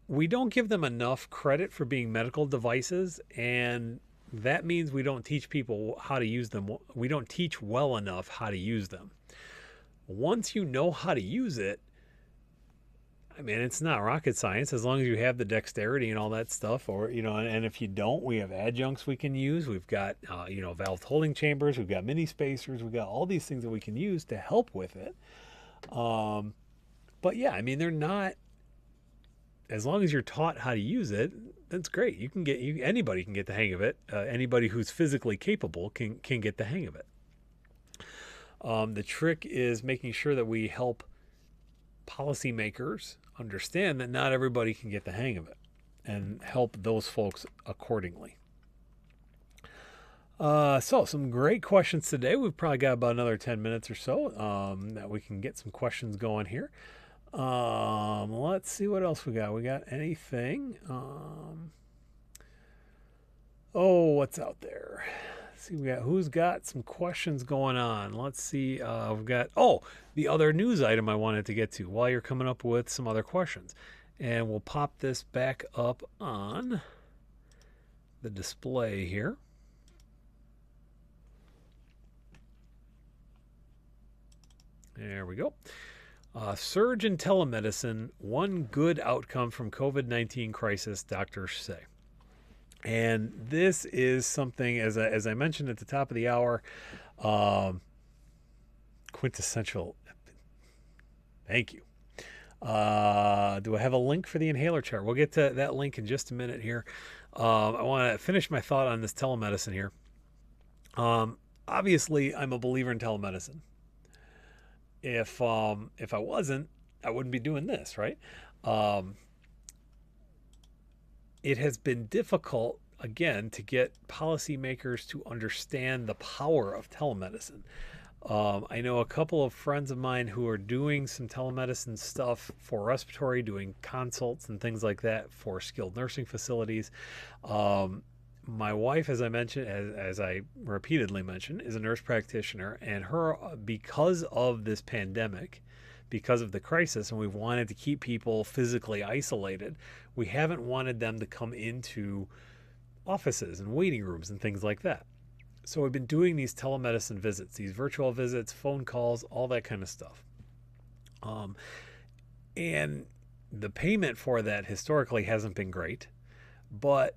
we don't give them enough credit for being medical devices, and that means we don't teach people how to use them. We don't teach well enough how to use them. Once you know how to use it, I mean, it's not rocket science, as long as you have the dexterity and all that stuff, or, and if you don't, we have adjuncts we can use. We've got, valve holding chambers, we've got mini spacers, we've got all these things that we can use to help with it. But yeah, I mean, they're not, as long as you're taught how to use it, that's great. Anybody can get the hang of it. Anybody who's physically capable can get the hang of it. The trick is making sure that we help policymakers understand that not everybody can get the hang of it, and help those folks accordingly. So some great questions today. We've probably got about another 10 minutes or so that we can get some questions going here. Let's see what else we got. We got anything? What's out there? Let's see, who's got some questions going on. Let's see. We've got the other news item I wanted to get to while you're coming up with some other questions, and we'll pop this back up on the display here. There we go. Surge in telemedicine, one good outcome from COVID-19 crisis, doctors say. And this is something, as I mentioned at the top of the hour, quintessential. Thank you. Do I have a link for the inhaler chart? We'll get to that link in just a minute here. I want to finish my thought on this telemedicine here. Obviously, I'm a believer in telemedicine. If I wasn't, I wouldn't be doing this, right? It has been difficult, again, to get policymakers to understand the power of telemedicine. I know a couple of friends of mine who are doing some telemedicine stuff for respiratory, doing consults and things like that for skilled nursing facilities. My wife, as I mentioned, as I repeatedly mentioned, is a nurse practitioner, and her, because of this pandemic, because of the crisis, and we've wanted to keep people physically isolated, we haven't wanted them to come into offices and waiting rooms and things like that. So we've been doing these telemedicine visits, these virtual visits, phone calls, all that kind of stuff. And the payment for that historically hasn't been great, but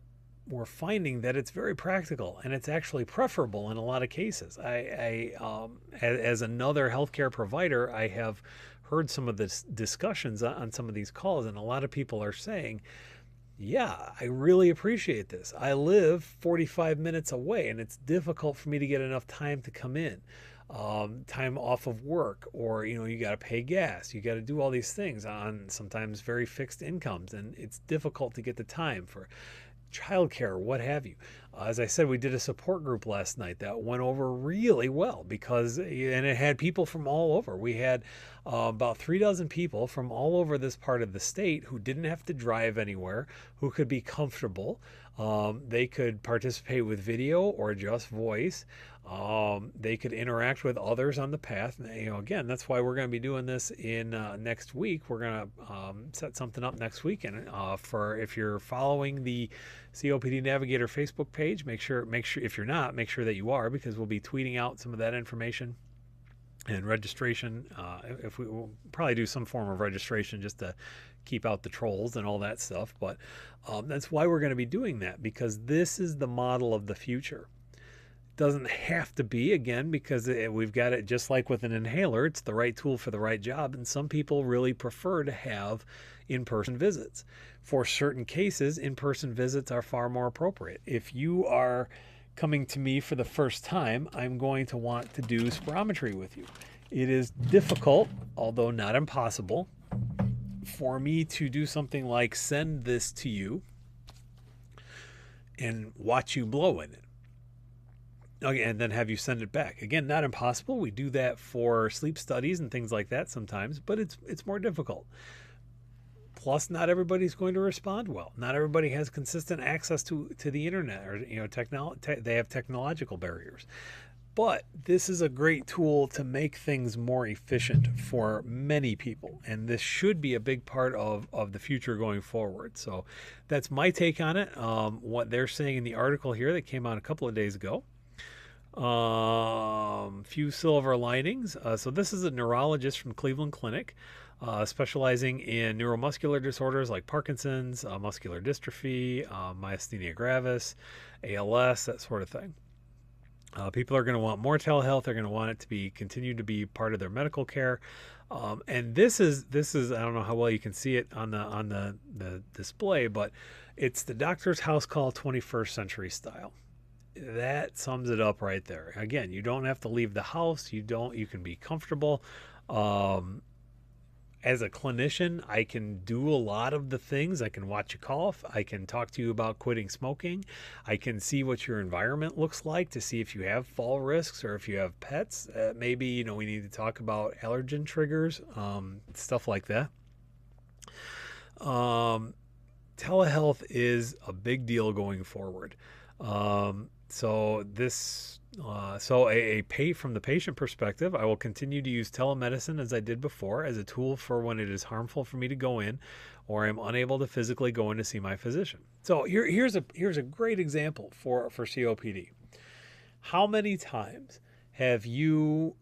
we're finding that it's very practical and it's actually preferable in a lot of cases. As another healthcare provider, I have heard some of the discussions on some of these calls, and a lot of people are saying, yeah, I really appreciate this. I live 45 minutes away and it's difficult for me to get enough time to come in. Time off of work, or you got to pay gas, you got to do all these things on sometimes very fixed incomes, and it's difficult to get the time for childcare, what have you. As I said, we did a support group last night that went over really well and it had people from all over. We had about 3 dozen people from all over this part of the state who didn't have to drive anywhere, who could be comfortable. They could participate with video or just voice. They could interact with others on the path. Again, that's why we're going to be doing this in next week. We're going to set something up next week, and for if you're following the COPD Navigator Facebook page, make sure if you're not, make sure that you are, because we'll be tweeting out some of that information and registration. If we'll probably do some form of registration just to keep out the trolls and all that stuff. But that's why we're going to be doing that, because this is the model of the future. Doesn't have to be, again, because we've got it just like with an inhaler. It's the right tool for the right job, and some people really prefer to have in-person visits. For certain cases, in-person visits are far more appropriate. If you are coming to me for the first time, I'm going to want to do spirometry with you. It is difficult, although not impossible, for me to do something like send this to you and watch you blow in it. Okay, and then have you send it back. Again, not impossible. We do that for sleep studies and things like that sometimes, but it's more difficult. Plus, not everybody's going to respond well. Not everybody has consistent access to the internet, or they have technological barriers. But this is a great tool to make things more efficient for many people, and this should be a big part of the future going forward. So that's my take on it. What they're saying in the article here that came out a couple of days ago. Few silver linings. So this is a neurologist from Cleveland Clinic, specializing in neuromuscular disorders like Parkinson's, muscular dystrophy, myasthenia gravis, ALS, that sort of thing. People are going to want more telehealth. They're going to want it to continue to be part of their medical care. And this is I don't know how well you can see it on the display, but it's the doctor's house call 21st century style. That sums it up right there. Again, you don't have to leave the house. You can be comfortable. As a clinician, I can do a lot of the things. I can watch you cough. I can talk to you about quitting smoking. I can see what your environment looks like to see if you have fall risks or if you have pets. Maybe, we need to talk about allergen triggers, stuff like that. Telehealth is a big deal going forward. So from the patient perspective, I will continue to use telemedicine as I did before as a tool for when it is harmful for me to go in, or I'm unable to physically go in to see my physician. So here's a great example for COPD. How many times have you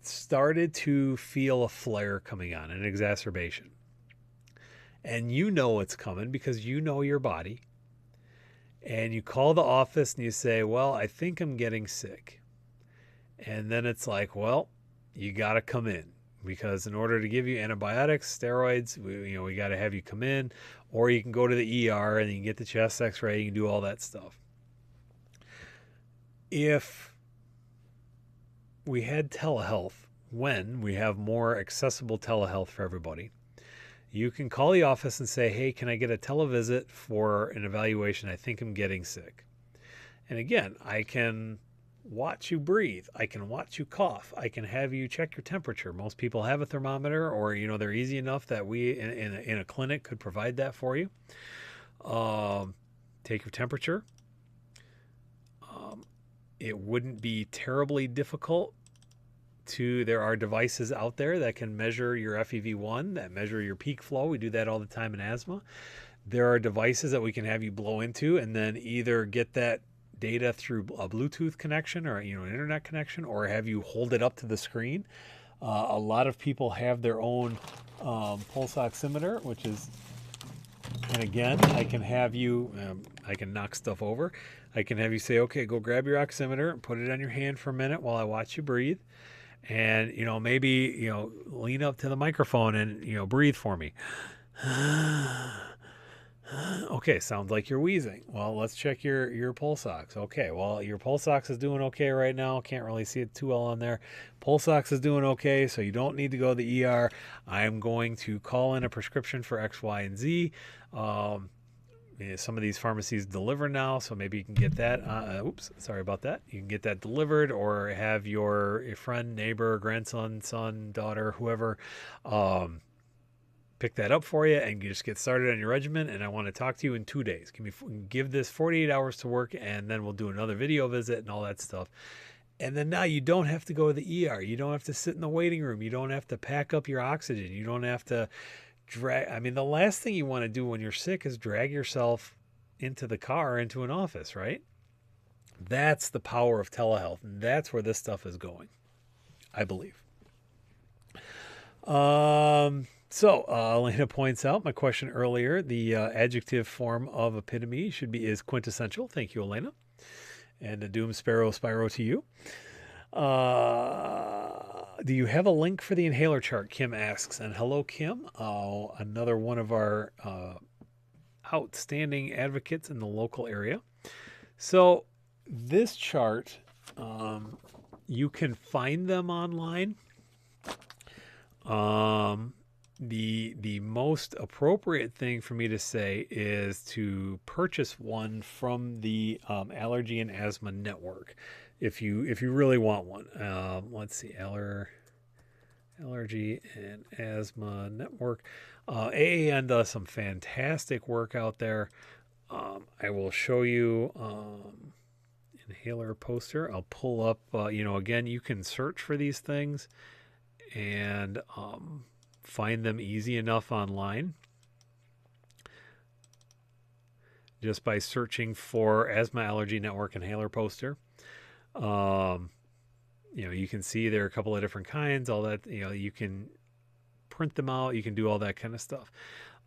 started to feel a flare coming on, an exacerbation? And it's coming because you know your body. And you call the office and you say, well, I think I'm getting sick. And then it's like, well, you got to come in, because in order to give you antibiotics, steroids, we got to have you come in, or you can go to the ER and you can get the chest x-ray, you can do all that stuff. If we had telehealth, when we have more accessible telehealth for everybody, you can call the office and say, hey, can I get a televisit for an evaluation? I think I'm getting sick. And again, I can watch you breathe. I can watch you cough. I can have you check your temperature. Most people have a thermometer, or they're easy enough that we in a clinic could provide that for you. Take your temperature. It wouldn't be terribly difficult there are devices out there that can measure your FEV1, that measure your peak flow. We do that all the time in asthma. There are devices that we can have you blow into and then either get that data through a Bluetooth connection or an internet connection, or have you hold it up to the screen. A lot of people have their own pulse oximeter, which is, and again, I can have you, I can knock stuff over. I can have you say, okay, go grab your oximeter and put it on your hand for a minute while I watch you breathe. And, maybe, lean up to the microphone and, breathe for me. Okay, sounds like you're wheezing. Well, let's check your pulse ox. Okay, well, your pulse ox is doing okay right now. Can't really see it too well on there. Pulse ox is doing okay, so you don't need to go to the ER. I'm going to call in a prescription for X, Y, and Z. Some of these pharmacies deliver now, so maybe you can get that. Oops, sorry about that. You can get that delivered, or have your friend, neighbor, grandson, son, daughter, whoever, pick that up for you, and you just get started on your regimen. And I want to talk to you in 2 days. Give this 48 hours to work, and then we'll do another video visit and all that stuff. And then now you don't have to go to the ER. You don't have to sit in the waiting room. You don't have to pack up your oxygen. You don't have to the last thing you want to do when you're sick is drag yourself into the car, into an office, right? That's the power of telehealth, and that's where this stuff is going, I believe. So Elena points out my question earlier, the adjective form of epitome is quintessential. Thank you, Elena. And a doom Spiro to you. Do you have a link for the inhaler chart? Kim asks. And hello, Kim. Another one of our outstanding advocates in the local area. So this chart, you can find them online. The most appropriate thing for me to say is to purchase one from the Allergy and Asthma Network. If you really want one. Let's see, Allergy and Asthma Network. AAN does some fantastic work out there. I will show you inhaler poster. I'll pull up, again, you can search for these things and find them easy enough online. Just by searching for Asthma Allergy Network inhaler poster. You can see there are a couple of different kinds, all that, you can print them out, you can do all that kind of stuff.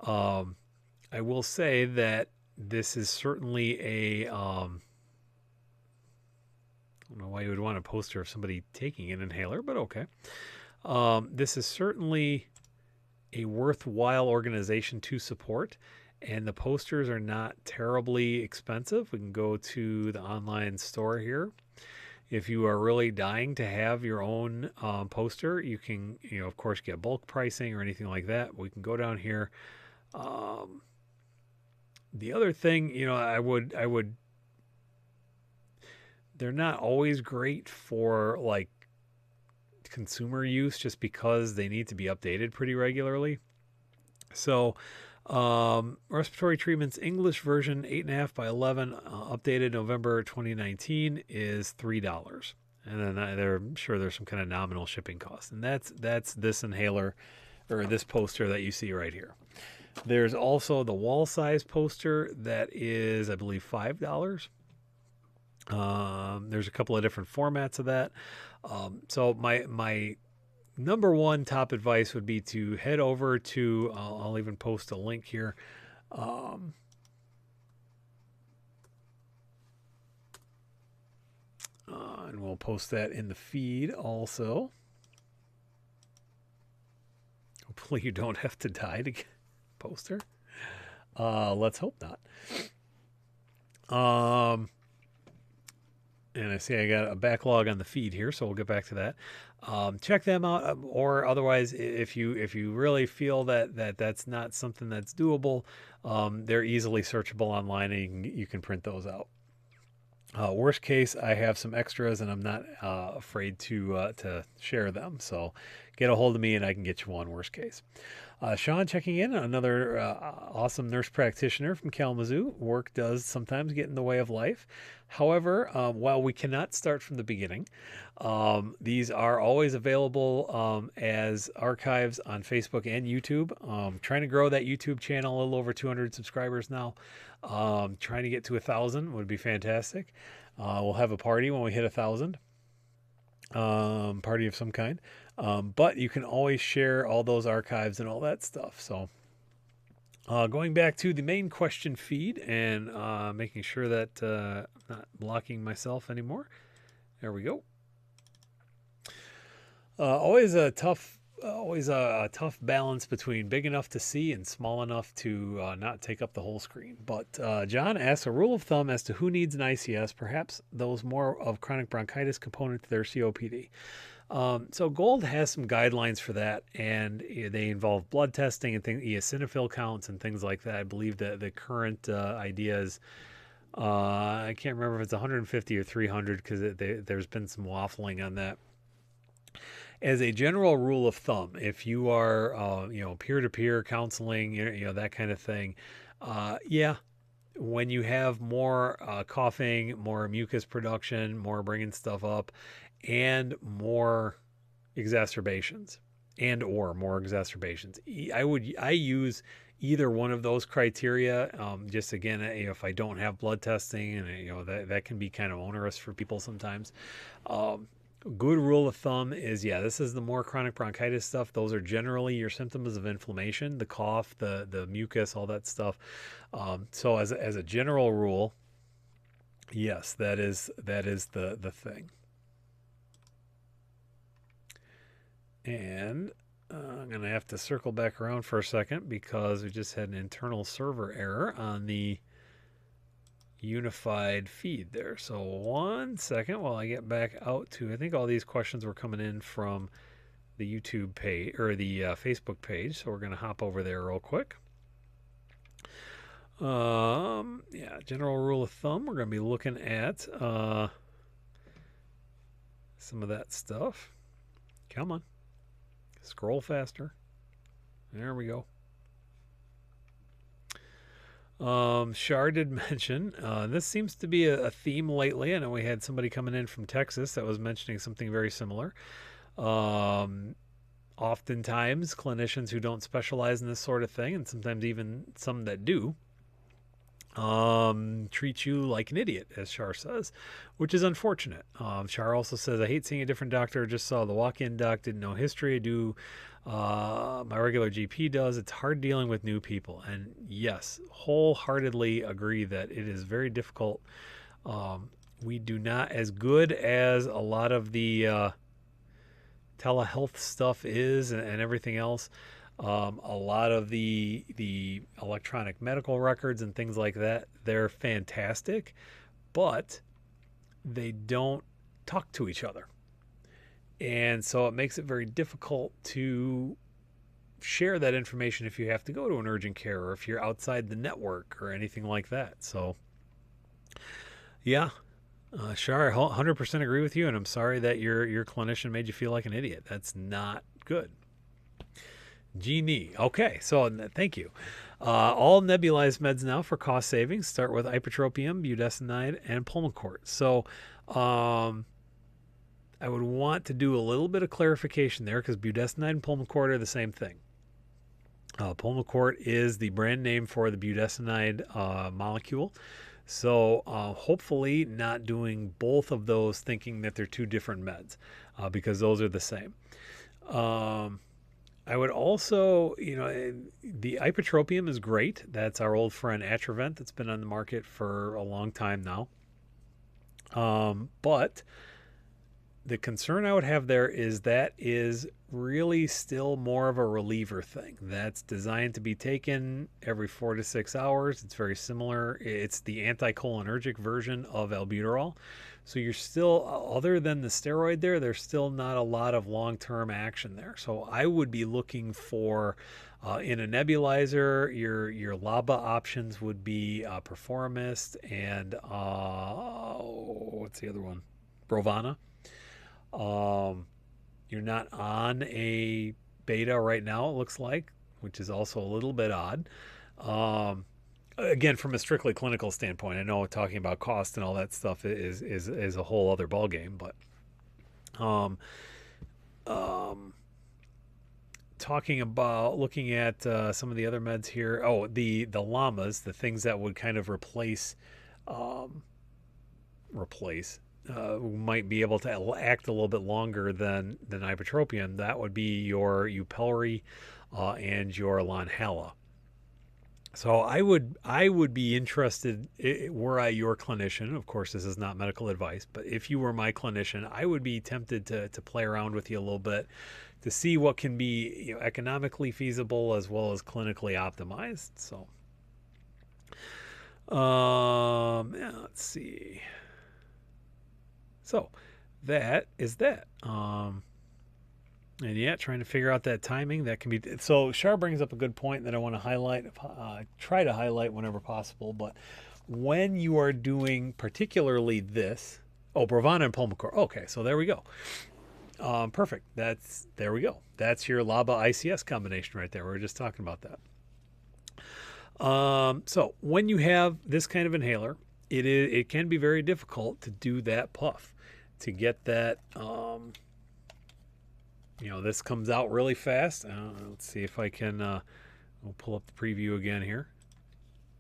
I will say that this is certainly I don't know why you would want a poster of somebody taking an inhaler, but okay. This is certainly a worthwhile organization to support, and the posters are not terribly expensive. We can go to the online store here. If you are really dying to have your own poster, you can, of course, get bulk pricing or anything like that. We can go down here. The other thing, I would, they're not always great for like consumer use, just because they need to be updated pretty regularly. So, Respiratory Treatments English version 8.5 by 11, updated November 2019, is $3. And then I'm sure there's some kind of nominal shipping cost. And that's this inhaler, or this poster that you see right here. There's also the wall size poster that is, I believe, $5. There's a couple of different formats of that. So my number one top advice would be to head over to, I'll even post a link here. And we'll post that in the feed also. Hopefully you don't have to die to get a poster. Let's hope not. And I see I got a backlog on the feed here, so we'll get back to that. Check them out, or otherwise, if you really feel that that's not something that's doable, they're easily searchable online, and you can print those out. Worst case, I have some extras, and I'm not afraid to share them. So get a hold of me, and I can get you one. Worst case. Sean checking in, another awesome nurse practitioner from Kalamazoo. Work does sometimes get in the way of life. However, while we cannot start from the beginning, these are always available as archives on Facebook and YouTube. Trying to grow that YouTube channel, a little over 200 subscribers now. Trying to get to 1,000 would be fantastic. We'll have a party when we hit 1,000. Party of some kind. But you can always share all those archives and all that stuff. So going back to the main question feed and making sure that I'm not blocking myself anymore. There we go. Always a tough balance between big enough to see and small enough to not take up the whole screen. But John asks a rule of thumb as to who needs an ICS, perhaps those more of chronic bronchitis component to their COPD. So Gold has some guidelines for that, and they involve blood testing and things, eosinophil counts and things like that. I believe that the current idea is, I can't remember if it's 150 or 300 because there's been some waffling on that. As a general rule of thumb, if you are, peer-to-peer counseling, that kind of thing, when you have more coughing, more mucus production, more bringing stuff up, and more exacerbations, I use either one of those criteria. Just again, if I don't have blood testing, and that can be kind of onerous for people sometimes. Good rule of thumb is, this is the more chronic bronchitis stuff. Those are generally your symptoms of inflammation, the cough, the mucus, all that stuff. So as a general rule, yes, that is the thing. And I'm going to have to circle back around for a second because we just had an internal server error on the unified feed there. So 1 second while I get back out to, I think all these questions were coming in from the YouTube page or the Facebook page. So we're going to hop over there real quick. General rule of thumb, we're going to be looking at some of that stuff. Come on. Scroll faster. There we go. Shar did mention, this seems to be a theme lately. I know we had somebody coming in from Texas that was mentioning something very similar. Oftentimes, clinicians who don't specialize in this sort of thing, and sometimes even some that do, treat you like an idiot, as Shar says, which is unfortunate. Shar also says, I hate seeing a different doctor. Just saw the walk-in doc, didn't know history. I do. My regular GP does. It's hard dealing with new people. And yes, wholeheartedly agree that it is very difficult. We do not, as good as a lot of the telehealth stuff is and everything else, a lot of the electronic medical records and things like that, they're fantastic, but they don't talk to each other. And so it makes it very difficult to share that information if you have to go to an urgent care or if you're outside the network or anything like that. So, Shar, I 100% agree with you, and I'm sorry that your clinician made you feel like an idiot. That's not good. Genie. Okay, so thank you. All nebulized meds now for cost savings start with ipratropium, budesonide, and Pulmicort. So, I would want to do a little bit of clarification there because budesonide and Pulmicort are the same thing. Pulmicort is the brand name for the budesonide molecule. So hopefully not doing both of those thinking that they're two different meds because those are the same. I would also, the ipratropium is great. That's our old friend Atrovent that's been on the market for a long time now. But the concern I would have there is that is really still more of a reliever thing. That's designed to be taken every 4 to 6 hours. It's very similar. It's the anticholinergic version of albuterol. So you're still, other than the steroid there's still not a lot of long-term action there. So I would be looking for In a nebulizer, your LABA options would be Performist and what's the other one? Brovana. You're not on a beta right now, it looks like, which is also a little bit odd. Again, from a strictly clinical standpoint, I know talking about cost and all that stuff is a whole other ballgame, but talking about looking at some of the other meds here. Oh, the llamas, the things that would kind of replace might be able to act a little bit longer than ibuprofen. That would be your Upelri and your Lonhala. So I would be interested, were I your clinician, of course this is not medical advice, but if you were my clinician, I would be tempted to play around with you a little bit to see what can be economically feasible as well as clinically optimized. So yeah, let's see. So that is that. And yeah, trying to figure out that timing, that can be. So Shar brings up a good point that I want to highlight, try to highlight whenever possible. But when you are doing particularly this, Brovana and Pulmicort. Okay, so there we go. Perfect. There we go. That's your LABA ICS combination right there. We were just talking about that. So when you have this kind of inhaler, it can be very difficult to do that puff, to get that. This comes out really fast. Let's see if I can. We'll pull up the preview again here,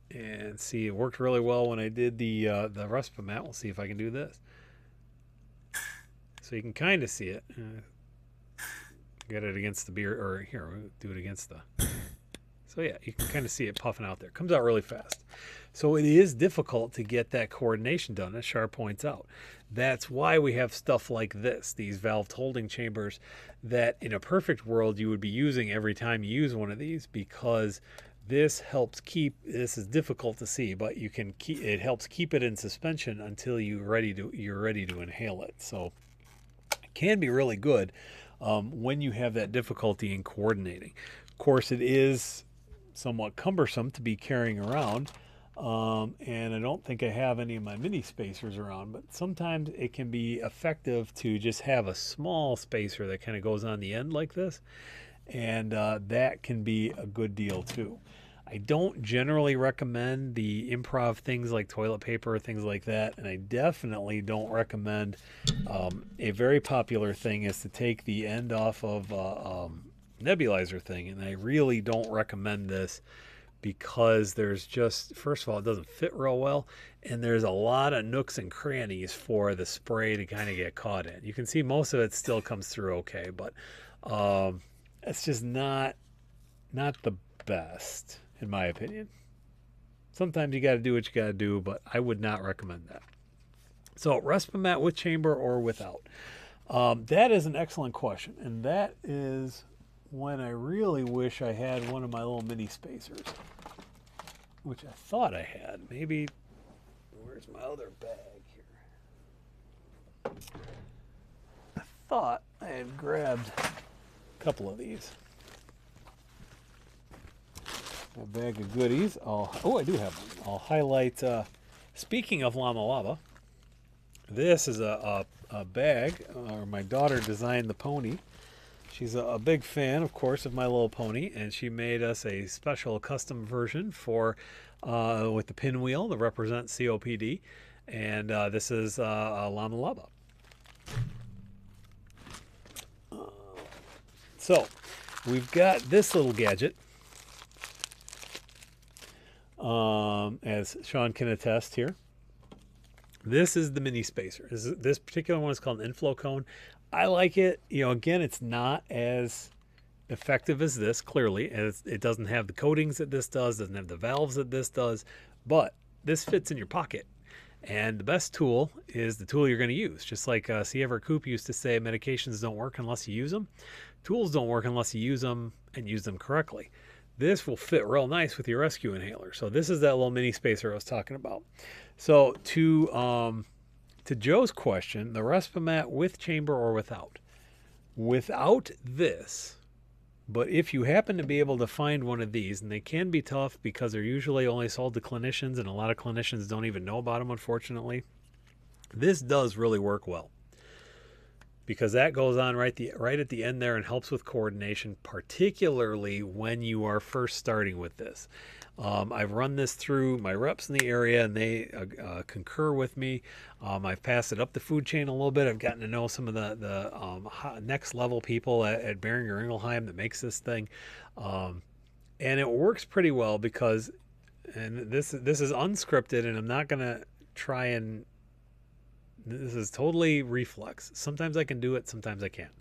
and see. It worked really well when I did the Respimat. We'll see if I can do this. So you can kind of see it. Get it against the beer, or here, we'll do it against the. So yeah, you can kind of see it puffing out there. Comes out really fast. So it is difficult to get that coordination done, as Shar points out. That's why we have stuff like this, these valved holding chambers, that in a perfect world you would be using every time you use one of these, because this helps keep, this is difficult to see, but you can keep, it helps keep it in suspension until you're ready to inhale it. So it can be really good when you have that difficulty in coordinating. Of course, it is somewhat cumbersome to be carrying around. And I don't think I have any of my mini spacers around, but sometimes it can be effective to just have a small spacer that kind of goes on the end like this, and that can be a good deal too. I don't generally recommend the improv things like toilet paper or things like that, and I definitely don't recommend a very popular thing is to take the end off of nebulizer thing, and I really don't recommend this, because there's just, first of all, it doesn't fit real well, and there's a lot of nooks and crannies for the spray to kind of get caught in. You can see most of it still comes through okay, but it's just not the best, in my opinion. Sometimes you got to do what you got to do, but I would not recommend that. So Respimat with chamber or without? That is an excellent question, and that is when I really wish I had one of my little mini spacers, which I thought I had. Maybe, where's my other bag here? I thought I had grabbed a couple of these. A bag of goodies. I do have one. I'll highlight, speaking of Llama Lava, this is a bag, my daughter designed the pony. She's a big fan, of course, of My Little Pony, and she made us a special custom version for with the pinwheel to represent COPD, and this is Llama Lava. So we've got this little gadget, as Sean can attest here. This is the mini spacer. This particular one is called an inflow cone. I like it. Again, it's not as effective as this, clearly. It doesn't have the coatings that this doesn't have the valves that this does, but this fits in your pocket. And the best tool is the tool you're going to use. Just like C. Everett Koop used to say, medications don't work unless you use them. Tools don't work unless you use them and use them correctly. This will fit real nice with your rescue inhaler. So this is that little mini spacer I was talking about. So to Joe's question, the Respimat with chamber or without? Without this, But if you happen to be able to find one of these, and they can be tough because they're usually only sold to clinicians, and a lot of clinicians don't even know about them, unfortunately, this does really work well, because that goes on right at the end there and helps with coordination, particularly when you are first starting with this. I've run this through my reps in the area, and they concur with me. I've passed it up the food chain a little bit. I've gotten to know some of the next level people at Boehringer Ingelheim that makes this thing, and it works pretty well because, and this is unscripted, and I'm not gonna try and. This is totally reflex. Sometimes I can do it, sometimes I can't.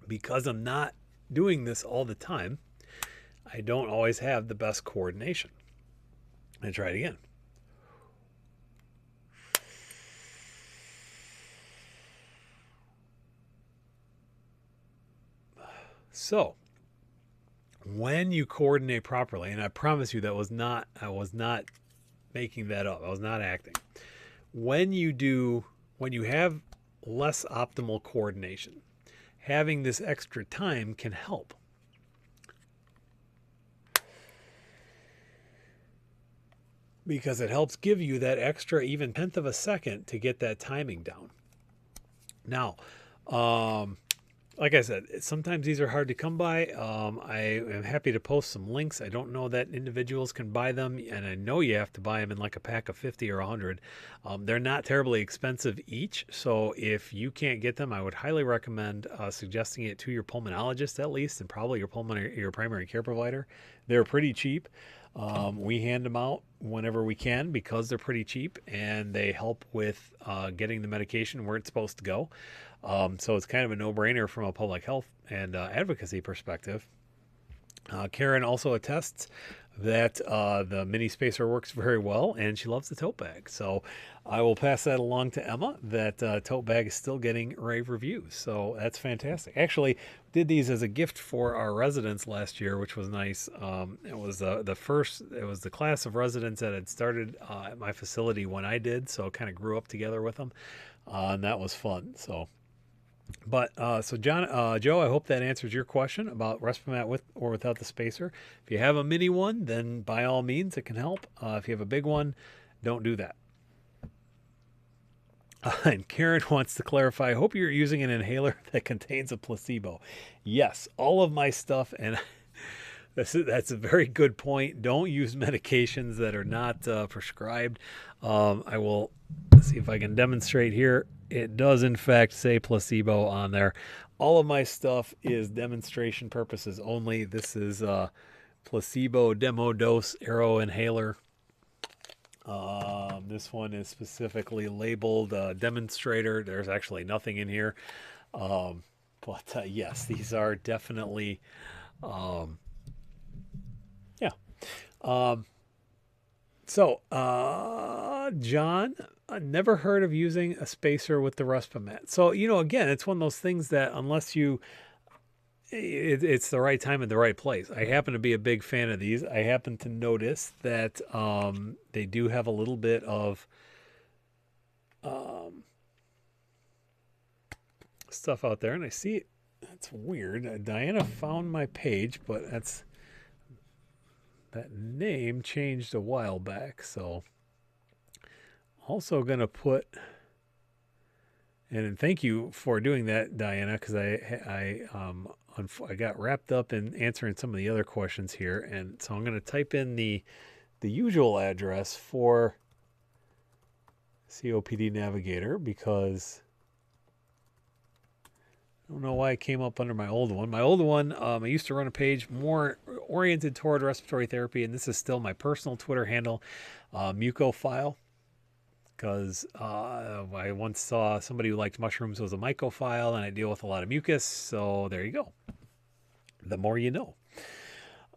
Because I'm not doing this all the time, I don't always have the best coordination. And try it again. So, when you coordinate properly, and I promise you I was not making that up. I was not acting. When you have less optimal coordination, having this extra time can help. Because it helps give you that extra even tenth of a second to get that timing down. Now, like I said, sometimes these are hard to come by. I am happy to post some links. I don't know that individuals can buy them, and I know you have to buy them in like a pack of 50 or 100. They're not terribly expensive each, so if you can't get them, I would highly recommend suggesting it to your pulmonologist at least, and probably your primary care provider. They're pretty cheap. We hand them out whenever we can because they're pretty cheap, and they help with getting the medication where it's supposed to go. So it's kind of a no-brainer from a public health and advocacy perspective. Karen also attests that the mini spacer works very well, and she loves the tote bag. So I will pass that along to Emma, that tote bag is still getting rave reviews. So that's fantastic. Actually, did these as a gift for our residents last year, which was nice. It was the class of residents that had started at my facility when I did, so kind of grew up together with them, and that was fun. So Joe, I hope that answers your question about Respimat with or without the spacer. If you have a mini one, then by all means it can help. If you have a big one, don't do that. And Karen wants to clarify, I hope you're using an inhaler that contains a placebo. Yes, all of my stuff, and that's a very good point. Don't use medications that are not prescribed. I will see if I can demonstrate here. It does, in fact, say placebo on there. All of my stuff is demonstration purposes only. This is placebo demo dose aero inhaler. This one is specifically labeled demonstrator. There's actually nothing in here. But yes, these are definitely, yeah. John, I never heard of using a spacer with the Respimat. So, again, it's one of those things that unless it's the right time and the right place. I happen to be a big fan of these. I happen to notice that they do have a little bit of stuff out there, and I see it. That's weird. Diana found my page, but that name changed a while back, so also going to put, and thank you for doing that, Diana, because I got wrapped up in answering some of the other questions here, and so I'm going to type in the usual address for COPD Navigator, because I don't know why it came up under my old one. My old one, I used to run a page more oriented toward respiratory therapy, and this is still my personal Twitter handle, Mucophile, because I once saw somebody who liked mushrooms was a mycophile, and I deal with a lot of mucus, so there you go. The more you know.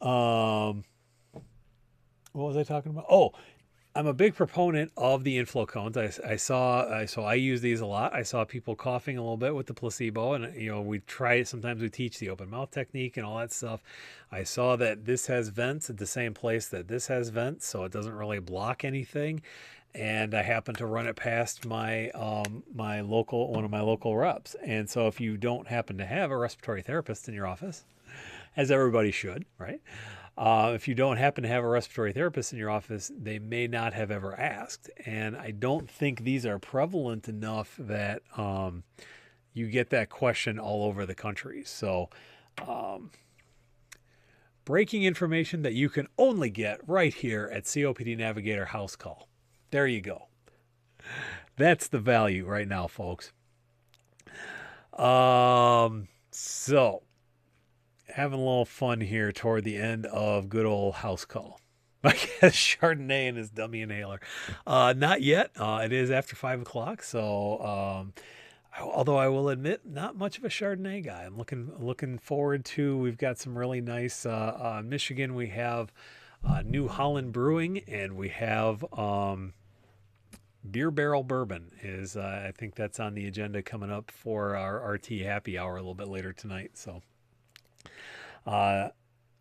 What was I talking about? Oh, I'm a big proponent of the inflow cones. So I use these a lot. I saw people coughing a little bit with the placebo, and we try it. Sometimes we teach the open mouth technique and all that stuff. I saw that this has vents at the same place that this has vents, so it doesn't really block anything. and I happened to run it past my one of my local reps. And so if you don't happen to have a respiratory therapist in your office, as everybody should, right? If you don't happen to have a respiratory therapist in your office, they may not have ever asked. And I don't think these are prevalent enough that you get that question all over the country. So breaking information that you can only get right here at COPD Navigator House Call. There you go. That's the value right now, folks. So having a little fun here toward the end of good old House Call. I guess Chardonnay and his dummy inhaler. Not yet. It is after 5 o'clock. So, although I will admit, not much of a Chardonnay guy. I'm looking forward to. We've got some really nice. Michigan, we have New Holland Brewing, and we have Beer Barrel Bourbon. Is I think that's on the agenda coming up for our RT Happy Hour a little bit later tonight. So.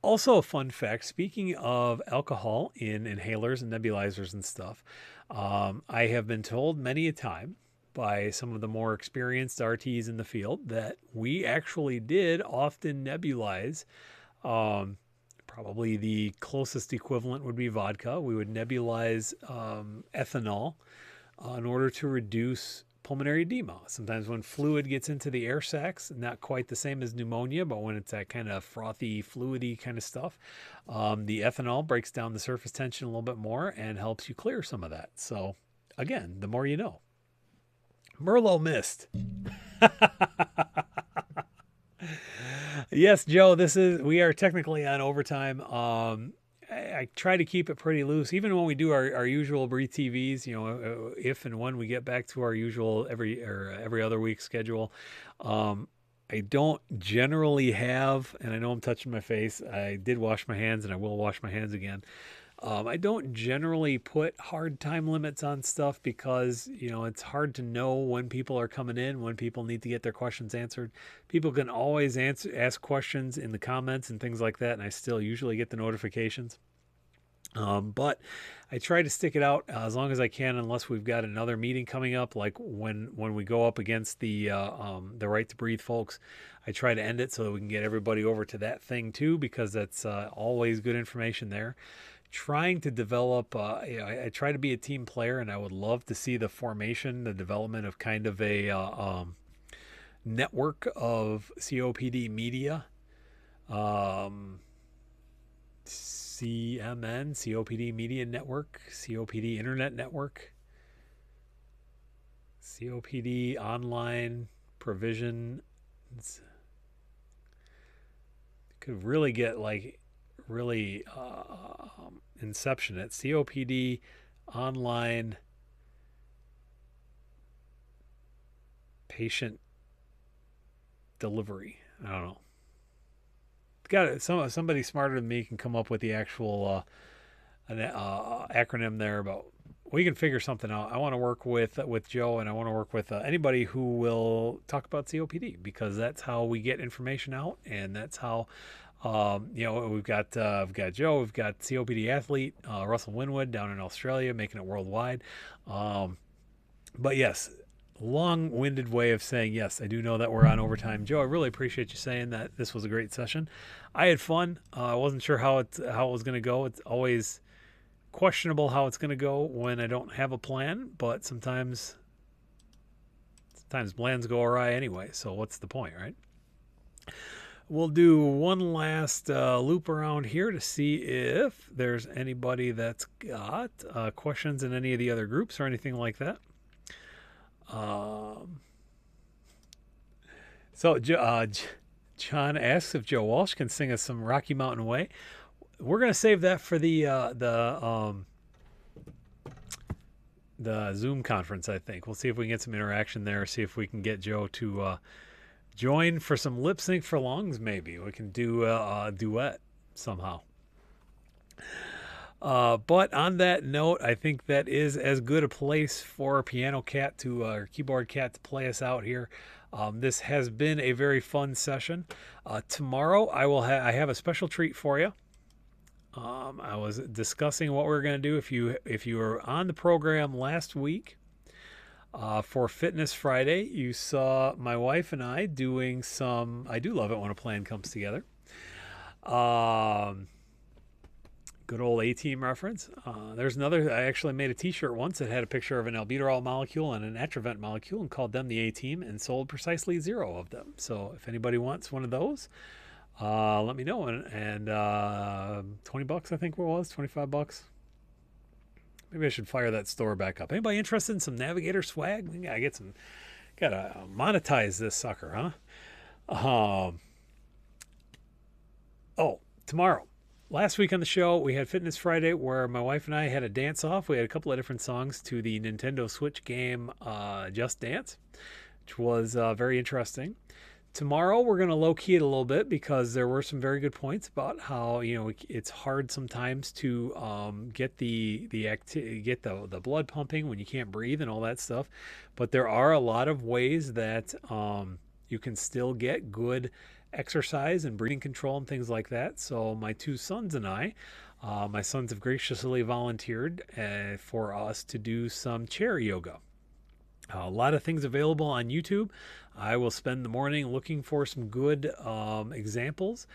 Also a fun fact, speaking of alcohol in inhalers and nebulizers and stuff, I have been told many a time by some of the more experienced RTs in the field that we actually did often nebulize. Probably the closest equivalent would be vodka. We would nebulize ethanol in order to reduce pulmonary edema. Sometimes when fluid gets into the air sacs, not quite the same as pneumonia, but when it's that kind of frothy, fluidy kind of stuff, the ethanol breaks down the surface tension a little bit more and helps you clear some of that. So again, the more you know. Merlot Mist. Yes, Joe, we are technically on overtime. I try to keep it pretty loose, even when we do our usual Breathe TVs, if and when we get back to our usual every other week schedule. I don't generally have, and I know I'm touching my face, I did wash my hands and I will wash my hands again. I don't generally put hard time limits on stuff because, it's hard to know when people are coming in, when people need to get their questions answered. People can always ask questions in the comments and things like that, and I still usually get the notifications. But I try to stick it out as long as I can, unless we've got another meeting coming up, like when we go up against the Right to Breathe folks. I try to end it so that we can get everybody over to that thing too, because that's always good information there. Trying to develop, I try to be a team player, and I would love to see the development of kind of a network of COPD media, CMN, COPD Media Network, COPD Internet Network, COPD Online Provision. Could really get inception at COPD Online Patient Delivery. I don't know. Got it. Somebody smarter than me can come up with the actual acronym there, but we can figure something out. I want to work with Joe, and I want to work with anybody who will talk about COPD, because that's how we get information out, and that's how we've got Joe, we've got COPD athlete Russell Winwood down in Australia, making it worldwide. But yes. Long-winded way of saying yes, I do know that we're on overtime. Joe, I really appreciate you saying that this was a great session. I had fun. I wasn't sure how it was going to go. It's always questionable how it's going to go when I don't have a plan, but sometimes plans go awry anyway, so what's the point, right? We'll do one last loop around here to see if there's anybody that's got questions in any of the other groups or anything like that. So John asks if Joe Walsh can sing us some Rocky Mountain Way. We're gonna save that for the Zoom conference. I think we'll see if we can get some interaction there. See if we can get Joe to join for some lip sync for lungs. Maybe we can do a duet somehow. But on that note, I think that is as good a place for Piano Cat or Keyboard Cat to play us out here. This has been a very fun session. Tomorrow I have a special treat for you. I was discussing what we were going to do. If you were on the program last week for Fitness Friday, you saw my wife and I doing some. I do love it when a plan comes together. Um, Good old A-Team reference. There's another. I actually made a T-shirt once that had a picture of an albuterol molecule and an atrovent molecule and called them the A-Team and sold precisely 0 of them. So if anybody wants one of those, let me know. And $20, I think it was $25. Maybe I should fire that store back up. Anybody interested in some Navigator swag? We gotta get some. Gotta monetize this sucker, huh? Oh, tomorrow. Last week on the show, we had Fitness Friday where my wife and I had a dance off. We had a couple of different songs to the Nintendo Switch game Just Dance, which was very interesting. Tomorrow, we're going to low key it a little bit because there were some very good points about how it's hard sometimes to get the blood pumping when you can't breathe and all that stuff. But there are a lot of ways that you can still get good exercise and breathing control and things like that. So my 2 sons and I, my sons have graciously volunteered for us to do some chair yoga. A lot of things available on YouTube. I will spend the morning looking for some good examples,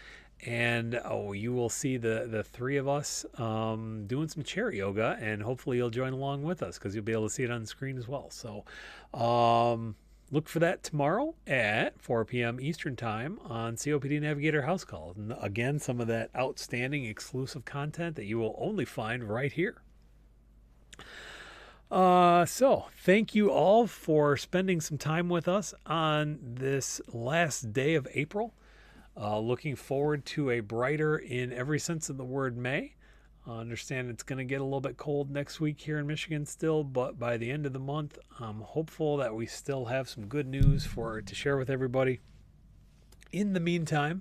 and you will see the 3 of us doing some chair yoga, and hopefully you'll join along with us because you'll be able to see it on the screen as well. So look for that tomorrow at 4 p.m. Eastern Time on COPD Navigator House Call. And again, some of that outstanding exclusive content that you will only find right here. So thank you all for spending some time with us on this last day of April. Looking forward to a brighter, in every sense of the word, May. Understand it's going to get a little bit cold next week here in Michigan still, but by the end of the month, I'm hopeful that we still have some good news to share with everybody. In the meantime,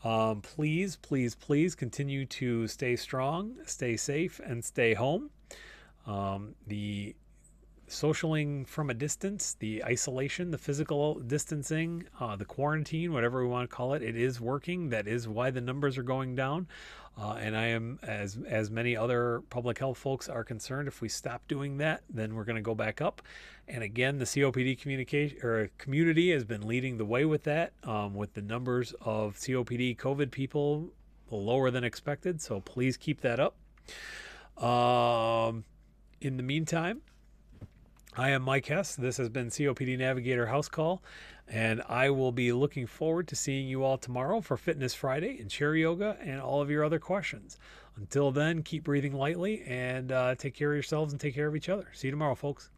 please continue to stay strong, stay safe, and stay home. The socialing from a distance, the isolation, the physical distancing, the quarantine, whatever we want to call it, it is working. That is why the numbers are going down. And I am, as many other public health folks are concerned, if we stop doing that, then we're going to go back up. And again, the COPD community has been leading the way with that, with the numbers of COPD COVID people lower than expected. So please keep that up. In the meantime, I am Mike Hess. This has been COPD Navigator House Call, and I will be looking forward to seeing you all tomorrow for Fitness Friday and chair yoga and all of your other questions. Until then, keep breathing lightly and take care of yourselves and take care of each other. See you tomorrow, folks.